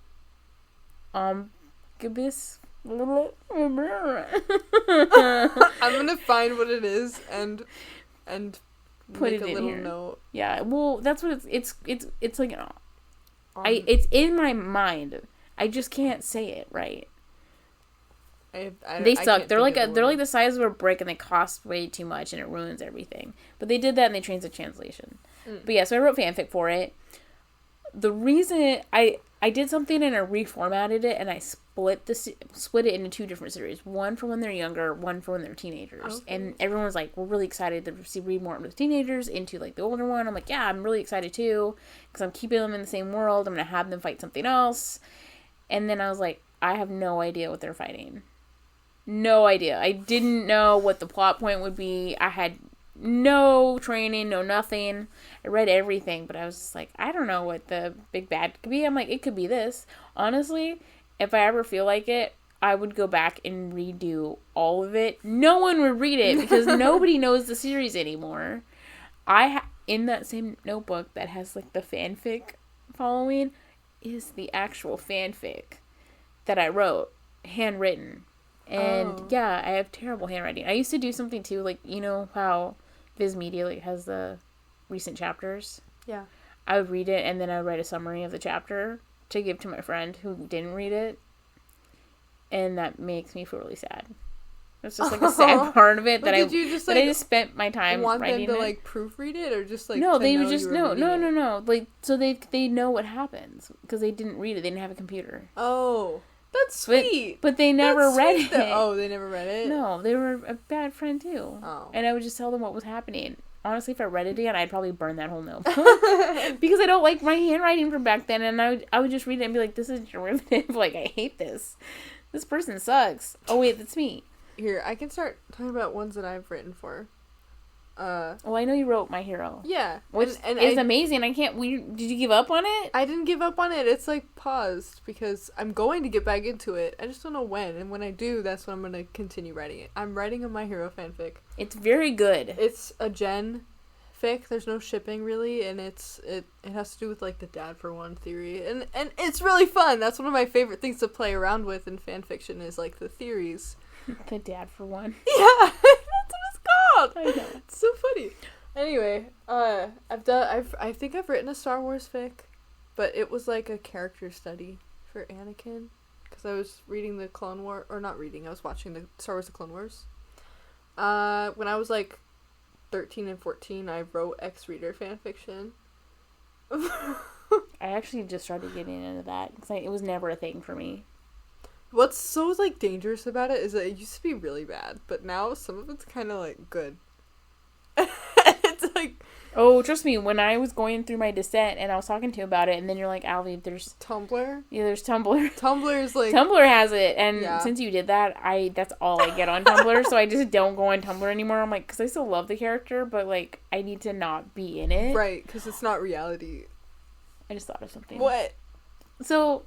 Omnibus. I'm gonna find what it is and put make it a in little here. note. Yeah, well, that's what it's like. It's in my mind. I just can't say it right. They suck. They're like the size of a brick, and they cost way too much, and it ruins everything. But they did that, and they changed the translation. But yeah, so I wrote fanfic for it. The reason I did something and I reformatted it, and I split it into 2 different series. One for when they're younger, one for when they're teenagers. Okay. And everyone was like, we're really excited to read more of the teenagers into, like, the older one. I'm like, yeah, I'm really excited too, because I'm keeping them in the same world. I'm going to have them fight something else. And then I was like, I have no idea what they're fighting. No idea. I didn't know what the plot point would be. I had no training, no nothing. I read everything, but I was just like, I don't know what the big bad could be. I'm like, it could be this. Honestly, if I ever feel like it, I would go back and redo all of it. No one would read it, because nobody knows the series anymore. In that same notebook that has, like, the fanfic following is the actual fanfic that I wrote, handwritten. And yeah, I have terrible handwriting. I used to do something too, like, you know how Viz Media, like, has the recent chapters? Yeah. I would read it, and then I would write a summary of the chapter to give to my friend who didn't read it. And that makes me feel really sad. It's just, like, a sad part of it that I just spent my time want writing them to, it. like, proofread it, or just, like, no, they would just no. Like, so they know what happens, because they didn't read it. They didn't have a computer. Oh. That's sweet. But they never read it. They never read it? No, they were a bad friend too. Oh. And I would just tell them what was happening. Honestly, if I read it again, I'd probably burn that whole notebook. Because I don't like my handwriting from back then, and I would just read it and be like, this is derivative. Like, I hate this. This person sucks. Oh, wait, that's me. Here, I can start talking about ones that I've written for. Well, I know you wrote My Hero. Yeah. Which is amazing. Did you give up on it? I didn't give up on it. It's, like, paused because I'm going to get back into it. I just don't know when. And when I do, that's when I'm going to continue writing it. I'm writing a My Hero fanfic. It's very good. It's a Gen fic. There's no shipping, really. And it has to do with, like, the dad for one theory. And it's really fun. That's one of my favorite things to play around with in fanfiction is, like, the theories. The dad for one. Yeah. That's what it's called. I know. It's so funny. Anyway, I think I've written a Star Wars fic, but it was like a character study for Anakin, because I was reading the Clone War, or not reading, I was watching the Star Wars: The Clone Wars. When I was like 13 and 14, I wrote X-Reader fanfiction. I actually just started getting into that, because it was never a thing for me. What's so, like, dangerous about it is that it used to be really bad, but now some of it's kind of, like, good. It's like... Oh, trust me, when I was going through my descent and I was talking to you about it, and then you're like, Allie, there's... Tumblr? Yeah, there's Tumblr. Tumblr's, like... Tumblr has it, and since you did that, that's all I get on Tumblr, so I just don't go on Tumblr anymore. I'm like, because I still love the character, but, like, I need to not be in it. Right, because it's not reality. I just thought of something. What? So...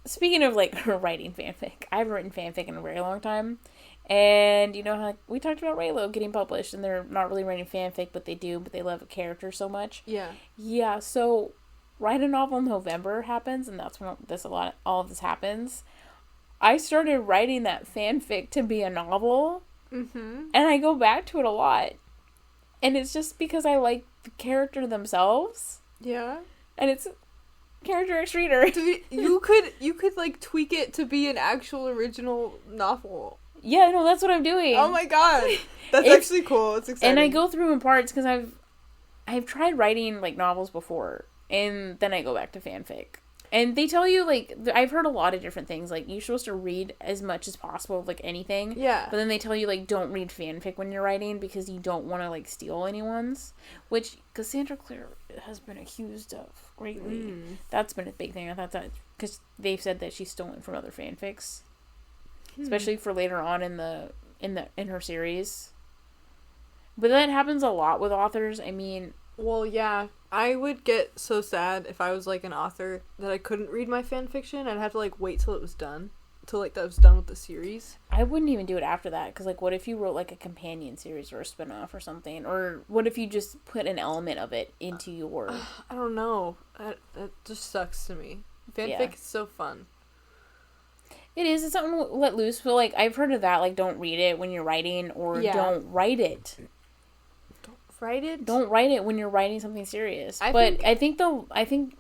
Speaking of, like, writing fanfic, I haven't written fanfic in a very long time, and you know how, like, we talked about Raylo getting published, and they're not really writing fanfic, but they love a character so much. Yeah. Yeah, so, Write a Novel in November happens, and that's when all of this happens. I started writing that fanfic to be a novel, and I go back to it a lot, and it's just because I like the character themselves. Yeah. And it's... Character X-Reader. You could like tweak it to be an actual original novel. Yeah, no, that's what I'm doing. Oh my god, that's actually cool. It's exciting. And I go through in parts because I've tried writing like novels before, and then I go back to fanfic. And they tell you, like, I've heard a lot of different things. Like, you're supposed to read as much as possible of, like, anything. Yeah. But then they tell you, like, don't read fanfic when you're writing because you don't want to, like, steal anyone's. Which, Cassandra Clare has been accused of greatly. That's been a big thing. I thought that, because they've said that she's stolen from other fanfics. Especially for later on in her series. But that happens a lot with authors. I mean... Well, yeah. I would get so sad if I was, like, an author that I couldn't read my fanfiction. I'd have to, like, wait till it was done. Till, like, that was done with the series. I wouldn't even do it after that. Because, like, what if you wrote, like, a companion series or a spinoff or something? Or what if you just put an element of it into your... I don't know. That just sucks to me. Fanfic is so fun. It is. It's something to let loose. But, like, I've heard of that. Like, don't read it when you're writing. Or don't write it. Don't write it when you're writing something serious. I think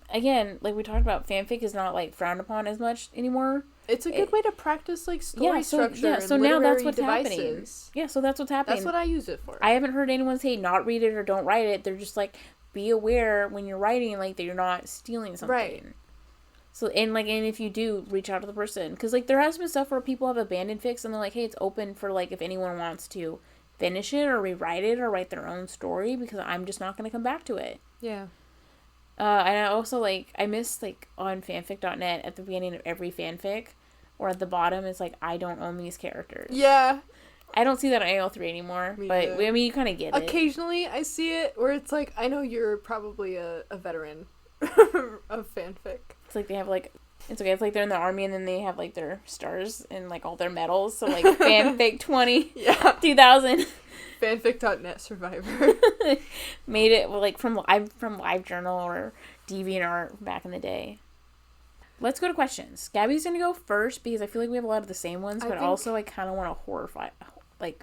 again, like we talked about, fanfic is not like frowned upon as much anymore. It's a good way to practice like story structure. Yeah, so and now that's what's devices. happening. Yeah, so that's what's happening. That's what I use it for. I haven't heard anyone say not read it or don't write it. They're just like, be aware when you're writing, like that you're not stealing something. Right. So and if you do, reach out to the person, because like there has been stuff where people have abandoned fics and they're like, hey, it's open for like if anyone wants to finish it or rewrite it or write their own story, because I'm just not going to come back to it. Yeah. And I also, like, I miss, like, on fanfic.net at the beginning of every fanfic, or at the bottom, it's like, I don't own these characters. Yeah. I don't see that on AL3 anymore, but, I mean, you kind of get it. Occasionally, I see it where it's like, I know you're probably a veteran of fanfic. It's like they have, like, it's okay, it's like they're in the army and then they have, like, their stars and, like, all their medals, so, like, fanfic 2000. Fanfic.net survivor. Made it, like, from LiveJournal or DeviantArt back in the day. Let's go to questions. Gabby's gonna go first because I feel like we have a lot of the same ones, but also I kind of want to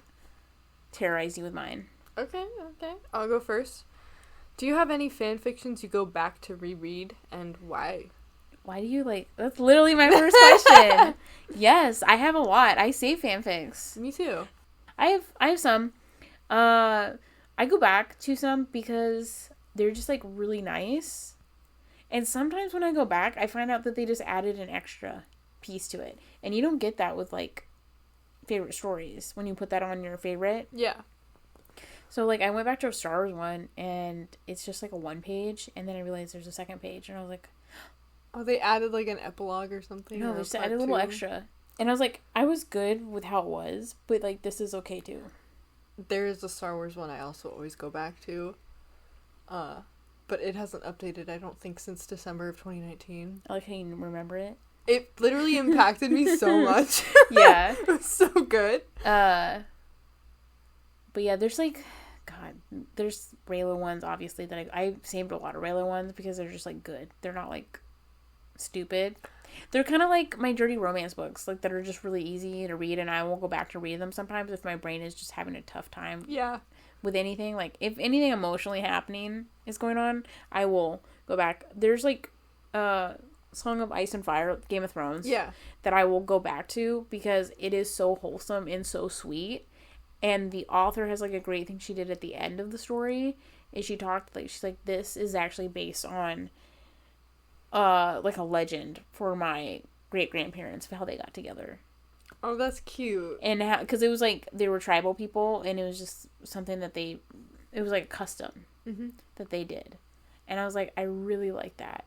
terrorize you with mine. Okay. I'll go first. Do you have any fanfictions you go back to reread, and why? Why do you that's literally my first question. Yes, I have a lot. I save fanfics. Me too. I have some. I go back to some because they're just like really nice. And sometimes when I go back, I find out that they just added an extra piece to it. And you don't get that with like favorite stories when you put that on your favorite. Yeah. So like I went back to a Star Wars one and it's just like a 1 page, and then I realized there's a second page and I was like, oh, they added, like, an epilogue or something? No, they just added a little extra. And I was like, I was good with how it was, but, like, this is okay, too. There is a Star Wars one I also always go back to. But it hasn't updated, I don't think, since December of 2019. I like how you remember it. It literally impacted me so much. Yeah. It was so good. But yeah, there's like, God, there's Raylo ones, obviously, that I saved a lot of Raylo ones because they're just, like, good. They're not, like, stupid. They're kind of like my dirty romance books, like, that are just really easy to read, and I will go back to read them sometimes if my brain is just having a tough time. Yeah. With anything. Like, if anything emotionally happening is going on, I will go back. There's, like, Song of Ice and Fire, Game of Thrones. Yeah. That I will go back to because it is so wholesome and so sweet. And the author has, like, a great thing she did at the end of the story. Is she talked, like, she's like, this is actually based on, like, a legend for my great-grandparents of how they got together. Oh, that's cute. And because it was, like, they were tribal people, and it was just something that it was, like, a custom that they did. And I was like, I really like that.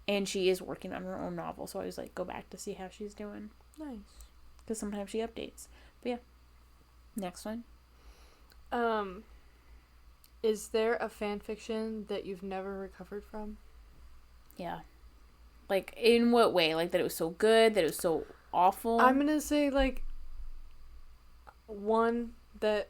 And she is working on her own novel, so I was like, go back to see how she's doing. Nice. Because sometimes she updates. But yeah. Next one. Is there a fan fiction that you've never recovered from? Yeah. Like, in what way? Like, that it was so good, that it was so awful? I'm gonna say, like, one that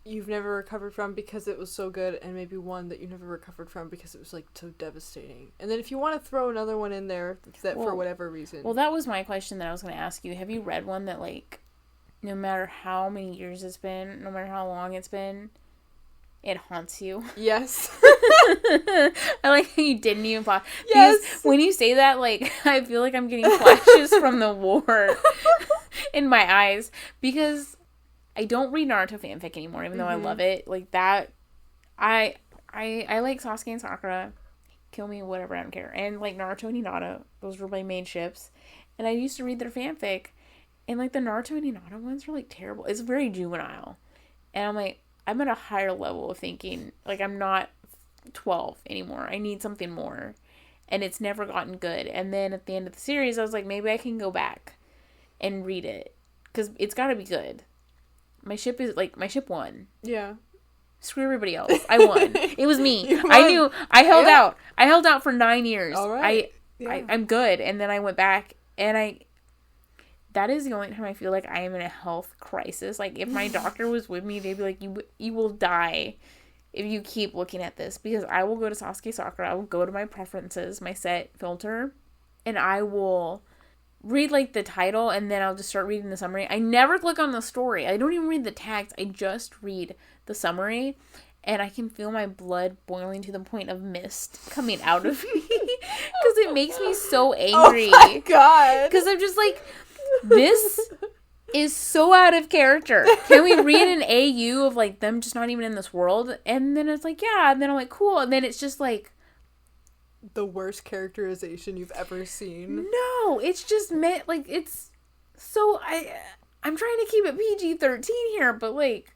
you've never recovered from because it was so good, and maybe one that you never recovered from because it was, like, so devastating. And then if you want to throw another one in there that for whatever reason. Well, that was my question that I was going to ask you. Have you read one that, like, no matter how many years it's been, no matter how long it's been, it haunts you? Yes. I like how you didn't even pause. Yes. Because when you say that, like, I feel like I'm getting flashes from the war in my eyes. Because I don't read Naruto fanfic anymore, even though I love it. Like, that, I like Sasuke and Sakura. Kill me, whatever, I don't care. And, like, Naruto and Hinata, those were my main ships. And I used to read their fanfic. And, like, the Naruto and Hinata ones are, like, terrible. It's very juvenile. And I'm like, I'm at a higher level of thinking. Like, I'm not 12 anymore. I need something more. And it's never gotten good. And then at the end of the series, I was like, maybe I can go back and read it. Because it's got to be good. My ship won. Yeah. Screw everybody else. I won. It was me. I knew. I held out. I held out for 9 years. All right. I'm good. And then I went back and that is the only time I feel like I am in a health crisis. Like, if my doctor was with me, they'd be like, you will die if you keep looking at this. Because I will go to Sasuke Sakura, I will go to my preferences, my set filter, and I will read, like, the title, and then I'll just start reading the summary. I never click on the story. I don't even read the tags. I just read the summary, and I can feel my blood boiling to the point of mist coming out of me. Because it makes me so angry. Oh my God. Because I'm just like, this is so out of character. Can we read an AU of, like, them just not even in this world? And then it's like, yeah. And then I'm like, cool. And then it's just like the worst characterization you've ever seen. No, it's just meant, like, it's so, I'm trying to keep it PG-13 here, but, like,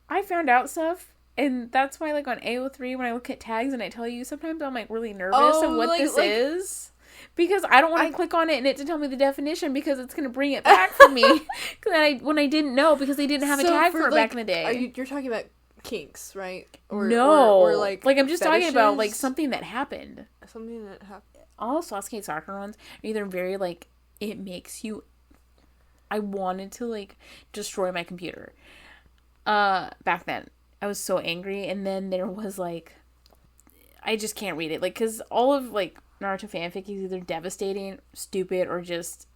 I found out stuff, and that's why, like, on AO3, when I look at tags and I tell you, sometimes I'm, like, really nervous of what this is. Because I don't want to click on it and it to tell me the definition because it's going to bring it back for me. When I didn't know because they didn't have a tag for it, like, back in the day. You're talking about kinks, right? No. Or like I'm just talking about, like, something that happened. Something that happened. All Sasuke Sakura ones are either very, like, it makes you... I wanted to, like, destroy my computer. Back then. I was so angry. And then there was, like... I just can't read it. Like, because all of, like, Naruto fanfic is either devastating, stupid, or just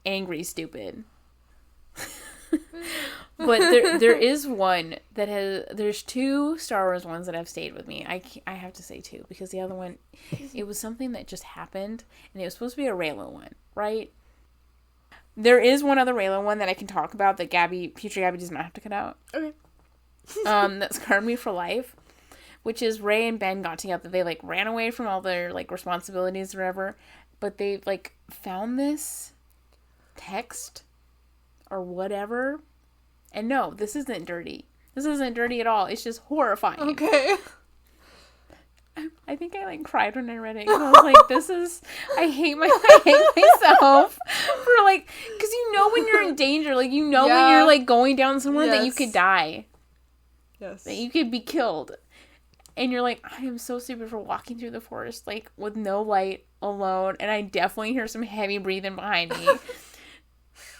angry stupid. But there is one that there's 2 Star Wars ones that have stayed with me. I have to say 2 because the other one, it was something that just happened and it was supposed to be a Raylo one, right? There is one other Raylo one that I can talk about that future Gabby does not have to cut out. Okay. That scarred me for life, which is Ray and Ben got together. They, like, ran away from all their, like, responsibilities or whatever, but they, like, found this text or whatever. And no, this isn't dirty. This isn't dirty at all. It's just horrifying. Okay. I think I like cried when I read it. I was like, I hate myself for like, because you know when you're in danger, like you know when you're like going down somewhere that you could die. Yes. That you could be killed. And you're like, I am so stupid for walking through the forest, like, with no light, alone. And I definitely hear some heavy breathing behind me.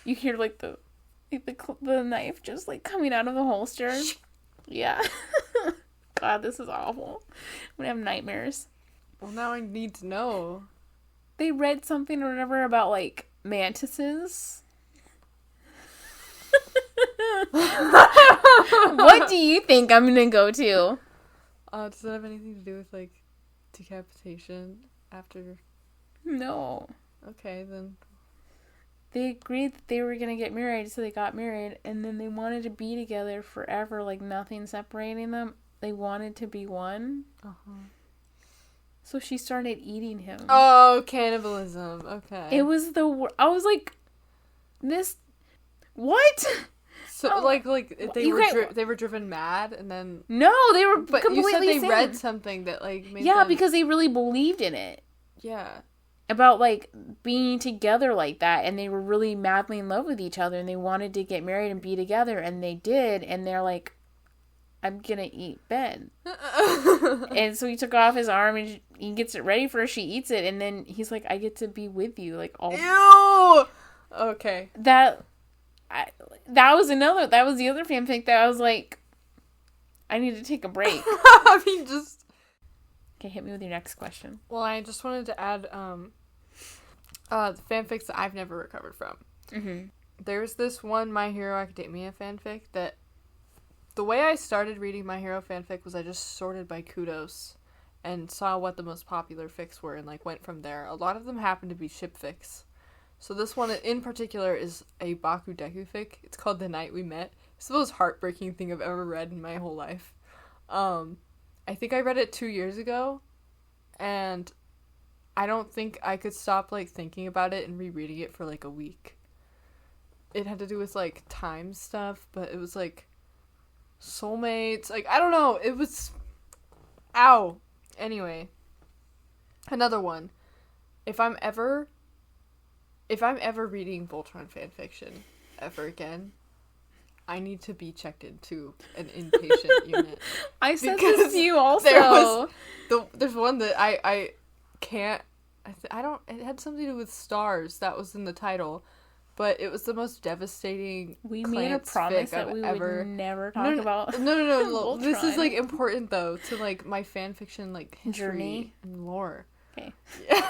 You hear, like, the knife just, like, coming out of the holster. Yeah. God, this is awful. I'm gonna have nightmares. Well, now I need to know. They read something or whatever about, like, mantises. What do you think I'm gonna go to? Does that have anything to do with, like, decapitation after? No. Okay, then. They agreed that they were gonna get married, so they got married, and then they wanted to be together forever, like, nothing separating them. They wanted to be one. Uh-huh. So she started eating him. Oh, cannibalism. Okay. It was I was like, this... What? So, like they were driven mad, and then... No, they were but completely you said they sane. read something that, like, made Yeah, them... because they really believed in it. Yeah. About, like, being together like that, and they were really madly in love with each other, and they wanted to get married and be together, and they did, and they're like, I'm gonna eat Ben. And so he took off his arm, and he gets it ready for her, she eats it, and then he's like, I get to be with you, like, all... Ew! Okay. That was the other fanfic that I was like, I need to take a break. I mean, just... Okay, hit me with your next question. Well, I just wanted to add, the fanfics that I've never recovered from. Mm-hmm. There's this one My Hero Academia fanfic that... The way I started reading My Hero fanfic was I just sorted by kudos and saw what the most popular fics were and, like, went from there. A lot of them happened to be ship fics. So this one in particular is a Baku Deku fic. It's called The Night We Met. It's the most heartbreaking thing I've ever read in my whole life. I think I read it 2 years ago, and I don't think I could stop, like, thinking about it and rereading it for, like, a week. It had to do with, like, time stuff, but it was, like, soulmates. Like, I don't know. It was... Ow. Anyway. Another one. If I'm ever reading Voltron fanfiction ever again, I need to be checked into an inpatient unit. I said this to you also. There's one that I can't... it had something to do with stars. That was in the title. But it was the most devastating We made a promise that we would never talk about. No. This is, like, important, though, to, like, my fanfiction, like, history journey and lore. Okay. Yeah.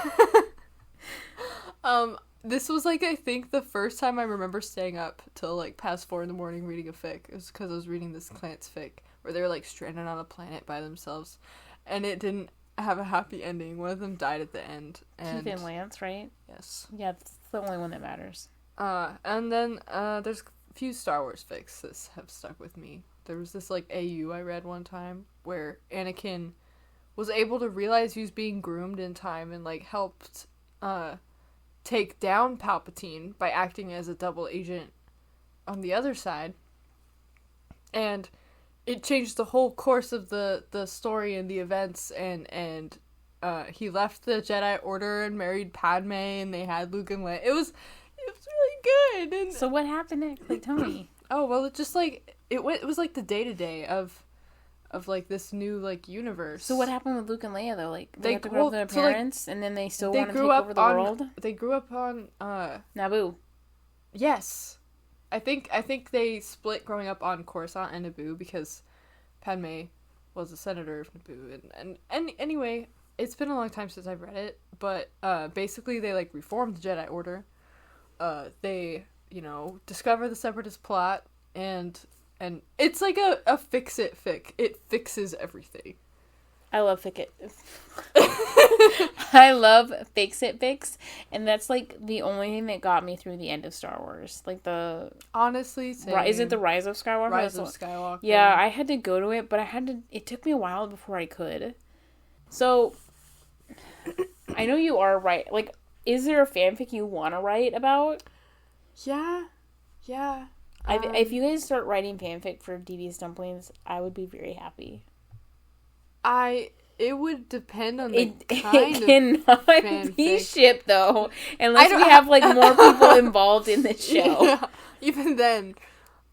This was, like, I think the first time I remember staying up till, like, past 4 a.m. reading a fic. It was because I was reading this Clance fic where they were, like, stranded on a planet by themselves. And it didn't have a happy ending. One of them died at the end. And... Keith and Lance, right? Yes. Yeah, that's the only one that matters. And then, there's a few Star Wars fics that have stuck with me. There was this, like, AU I read one time where Anakin was able to realize he was being groomed in time and, like, helped, take down Palpatine by acting as a double agent on the other side. And it changed the whole course of the story and the events, and he left the Jedi Order and married Padme, and they had Luke and Leia. It was really good. And so what happened next? Like, tell me. Oh, well, it just, like, it was like the day-to-day of like this new, like, universe. So what happened with Luke and Leia, though? Like, they got to grow up with their parents, and then they still want to take over the world? They grew up on Naboo. Yes. I think they split growing up on Coruscant and Naboo because Padme was a senator of Naboo, and anyway, it's been a long time since I've read it, but basically they, like, reformed the Jedi Order. They, you know, discover the Separatist plot, and it's like a fix-it fic. It fixes everything. I love fic-it. I love fix-it fics, and that's, like, the only thing that got me through the end of Star Wars. Like, Honestly, same. Is it the Rise of Skywalker? Rise of Skywalker. Yeah, I had to go to it, but it took me a while before I could. So, I know you are right. Like, is there a fanfic you want to write about? Yeah. If you guys start writing fanfic for Devious Dumplings, I would be very happy. It would depend on the It kind cannot of be fanfic. shipped, though, unless we have, like, more people involved in this show. Yeah, even then,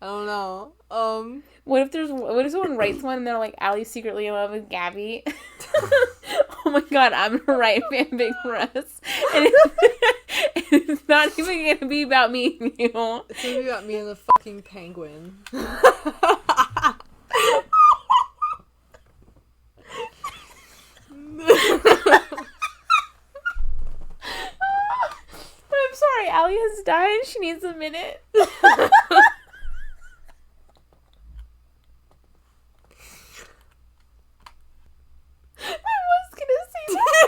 I don't know. What if someone writes one and they're like, Allie's secretly in love with Gabby? Oh my god, I'm gonna write fanfic for us. And it's not even gonna be about me and you. It's gonna be about me and the fucking penguin. I'm sorry, Allie has died. She needs a minute. I was gonna say that.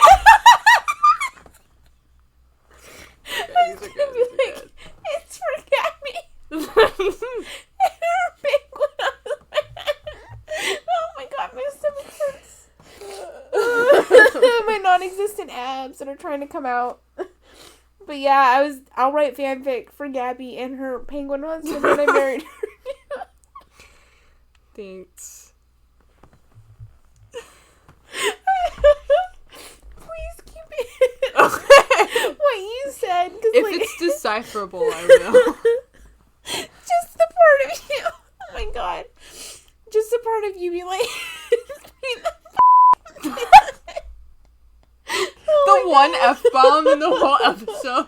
I was gonna be like, it's for Gabby. And her penguin on the head. Oh my god, my stomach hurts. My non-existent abs that are trying to come out. But yeah, I'll write fanfic for Gabby and her penguin husband when I married her. Thanks. Please keep it. Okay. What you said. If like, it's decipherable, I will. just the part of you. Oh my god. Just the part of you being like. The one F-bomb in the whole episode.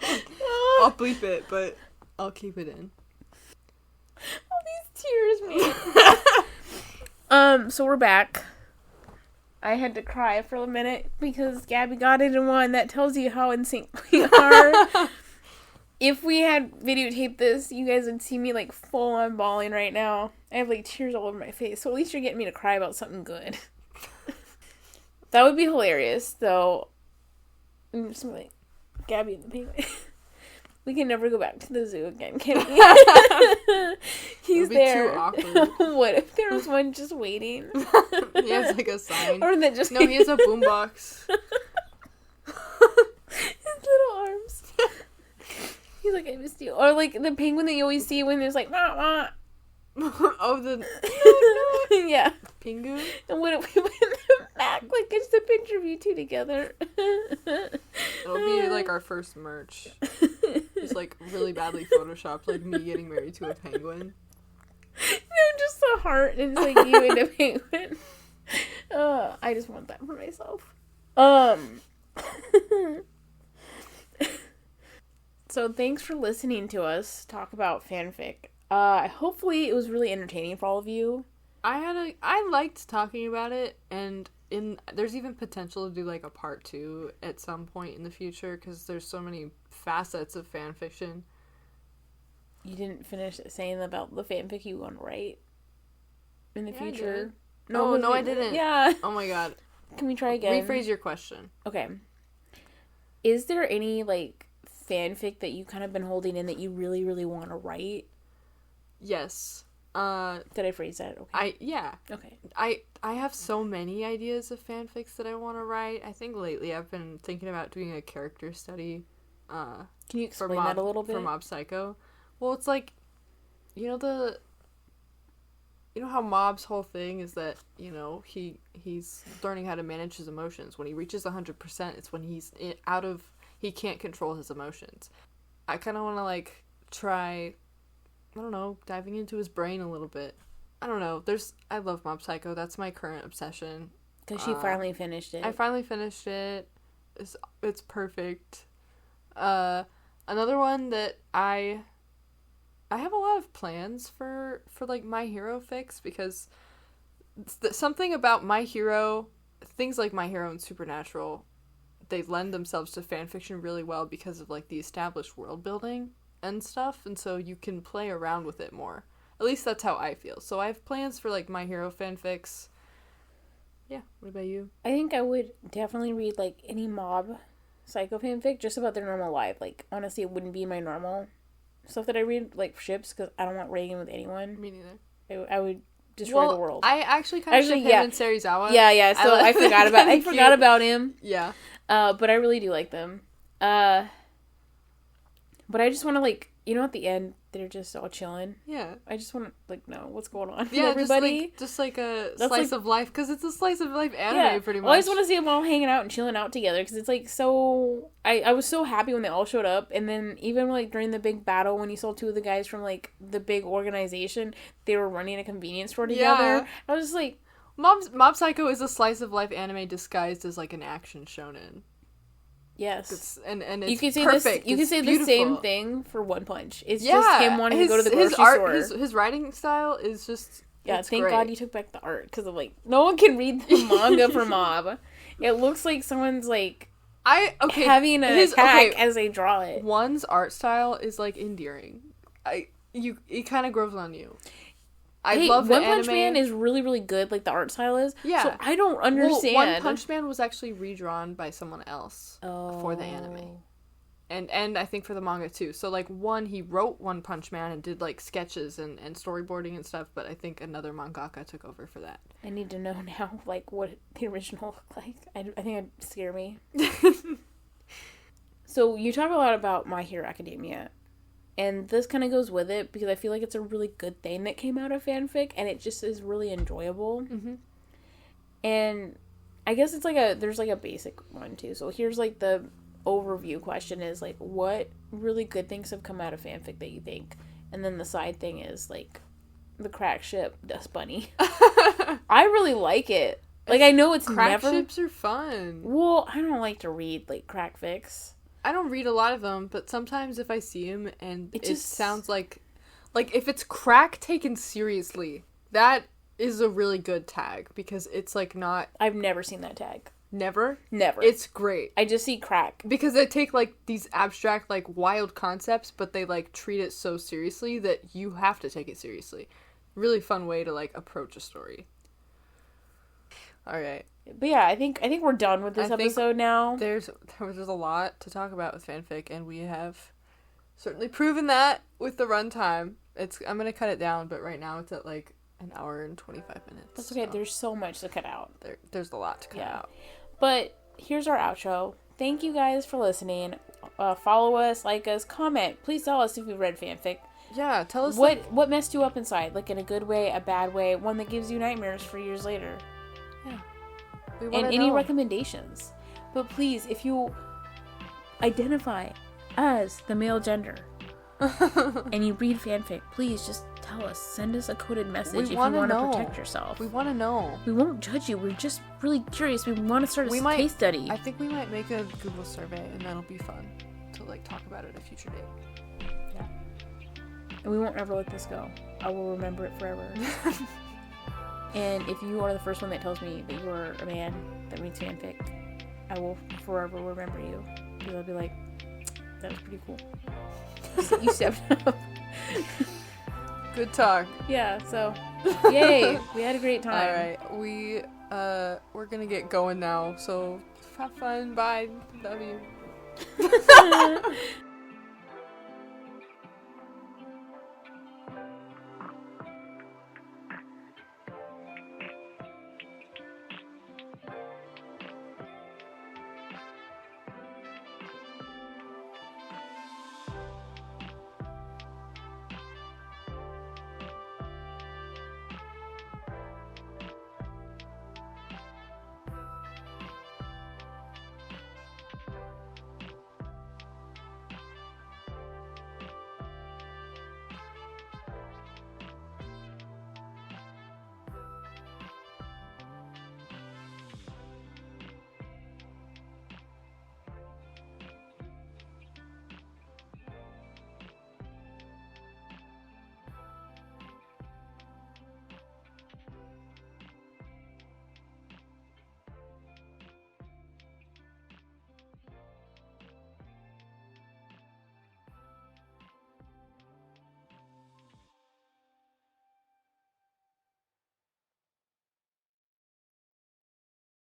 I'll bleep it, but I'll keep it in. All these tears, man. So we're back. I had to cry for a minute because Gabby got it in one. That tells you how in sync we are. If we had videotaped this, you guys would see me like full on bawling right now. I have like tears all over my face. So at least you're getting me to cry about something good. That would be hilarious, though. I'm just like, Gabby and the penguin. We can never go back to the zoo again, can we? He's there. Too awkward. What if there was one just waiting? He has like a sign. Or that just No, he has a boombox. His little arms. He's like, I missed you. Or like the penguin that you always see when there's like, wah, wah. Oh, the No. Yeah. Pingu? And what if we went in the back? Like, it's the picture of you two together. It'll be like our first merch. It's like really badly photoshopped, like me getting married to a penguin. No, just the heart, and it's like you and a penguin. I just want that for myself. So thanks for listening to us talk about fanfic. Hopefully it was really entertaining for all of you. I liked talking about it, and there's even potential to do like a part 2 at some point in the future because there's so many facets of fan fiction. You didn't finish saying about the fanfic you want to write in the future. No, I didn't. Yeah. Oh my god. Can we try again? Rephrase your question. Okay. Is there any like fanfic that you kind of been holding in that you really, really want to write? Yes. Did I phrase that? Okay. Okay. I have so many ideas of fanfics that I want to write. I think lately I've been thinking about doing a character study. Can you explain that a little bit? For Mob Psycho. Well, it's like, you know how Mob's whole thing is that, he's learning how to manage his emotions. When he reaches 100%, it's when he can't control his emotions. I kind of want to like try, I don't know, diving into his brain a little bit. I don't know. I love Mob Psycho. That's my current obsession. Because she finally finished it. I finally finished it. It's perfect. Another one that I have a lot of plans for like My Hero fics because something about My Hero, things like My Hero and Supernatural, they lend themselves to fanfiction really well because of like the established world building and stuff, and so you can play around with it more. At least that's how I feel. So I have plans for like My Hero fanfics. Yeah, what about you? I think I would definitely read like any Mob Psycho fanfic just about their normal life. Like honestly, it wouldn't be my normal stuff that I read like ships because I don't want Reagan with anyone. Me neither. I would destroy the world. I actually kind of ship him and Serizawa. Yeah. So I forgot about him. Yeah. But I really do like them. But But I just want to, like, at the end, they're just all chilling. Yeah. I just want to, like, know what's going on. Yeah, everybody. Just like a slice of life, because it's a slice of life anime, pretty much. Well, I just want to see them all hanging out and chilling out together, because it's, like, so... I was so happy when they all showed up, and then even, like, during the big battle, when you saw two of the guys from, like, the big organization, they were running a convenience store together. Yeah. I was just like... Mob Psycho is a slice of life anime disguised as, like, an action shonen. Yes, and it's you can say perfect. You can say beautiful. the same thing for One Punch. It's just him wanting to go to the grocery store. His writing style is just thank great. God you took back the art, because I'm like, no one can read the manga for Mob. It looks like someone's like having an attack as they draw it. One's art style is like endearing. It kind of grows on you. I love the One anime. Punch Man is really, really good, like the art style is. Yeah. So I don't understand. One Punch Man was actually redrawn by someone else for the anime. And I think for the manga too. So like he wrote One Punch Man and did like sketches and storyboarding and stuff, but I think another mangaka took over for that. I need to know now, like, what the original looked like. I think it'd scare me. So you talk a lot about My Hero Academia. And this kind of goes with it, because I feel like it's a really good thing that came out of fanfic, and it just is really enjoyable. Mm-hmm. And I guess it's like there's like a basic one too. So here's like the overview question is like, what really good things have come out of fanfic that you think? And then the side thing is like, the crack ship Dust Bunny. I really like it. Like, I know it's crack ships are fun. Well, I don't like to read like crack fics. I don't read a lot of them, but sometimes if I see them and it just sounds like if it's crack taken seriously, that is a really good tag, because it's like not... I've never seen that tag. Never? Never. It's great. I just see crack. Because they take like these abstract, like wild concepts, but they like treat it so seriously that you have to take it seriously. Really fun way to like approach a story. All right. But yeah, I think we're done with this episode now. There's a lot to talk about with fanfic, and we have certainly proven that with the runtime. I'm gonna cut it down, but right now it's at like an hour and 25 minutes. That's okay. So there's so much to cut out. There's a lot to cut out. But here's our outro. Thank you guys for listening. Follow us, like us, comment. Please tell us if you've read fanfic. Yeah, tell us what messed you up inside, like in a good way, a bad way, one that gives you nightmares for years later. Yeah. And any recommendations. But please, if you identify as the male gender and you read fanfic, please just tell us. Send us a coded message if you want to protect yourself. We want to know. We won't judge you. We're just really curious. We want to start a case study. I think we might make a Google survey, and that'll be fun to like talk about at a future date. Yeah. And we won't ever let this go. I will remember it forever. And if you are the first one that tells me that you are a man that reads fanfic, I will forever remember you. Because I'll be like, that was pretty cool. You stepped up. Good talk. Yeah, so, yay. We had a great time. Alright, we're gonna get going now, so have fun. Bye. Love you.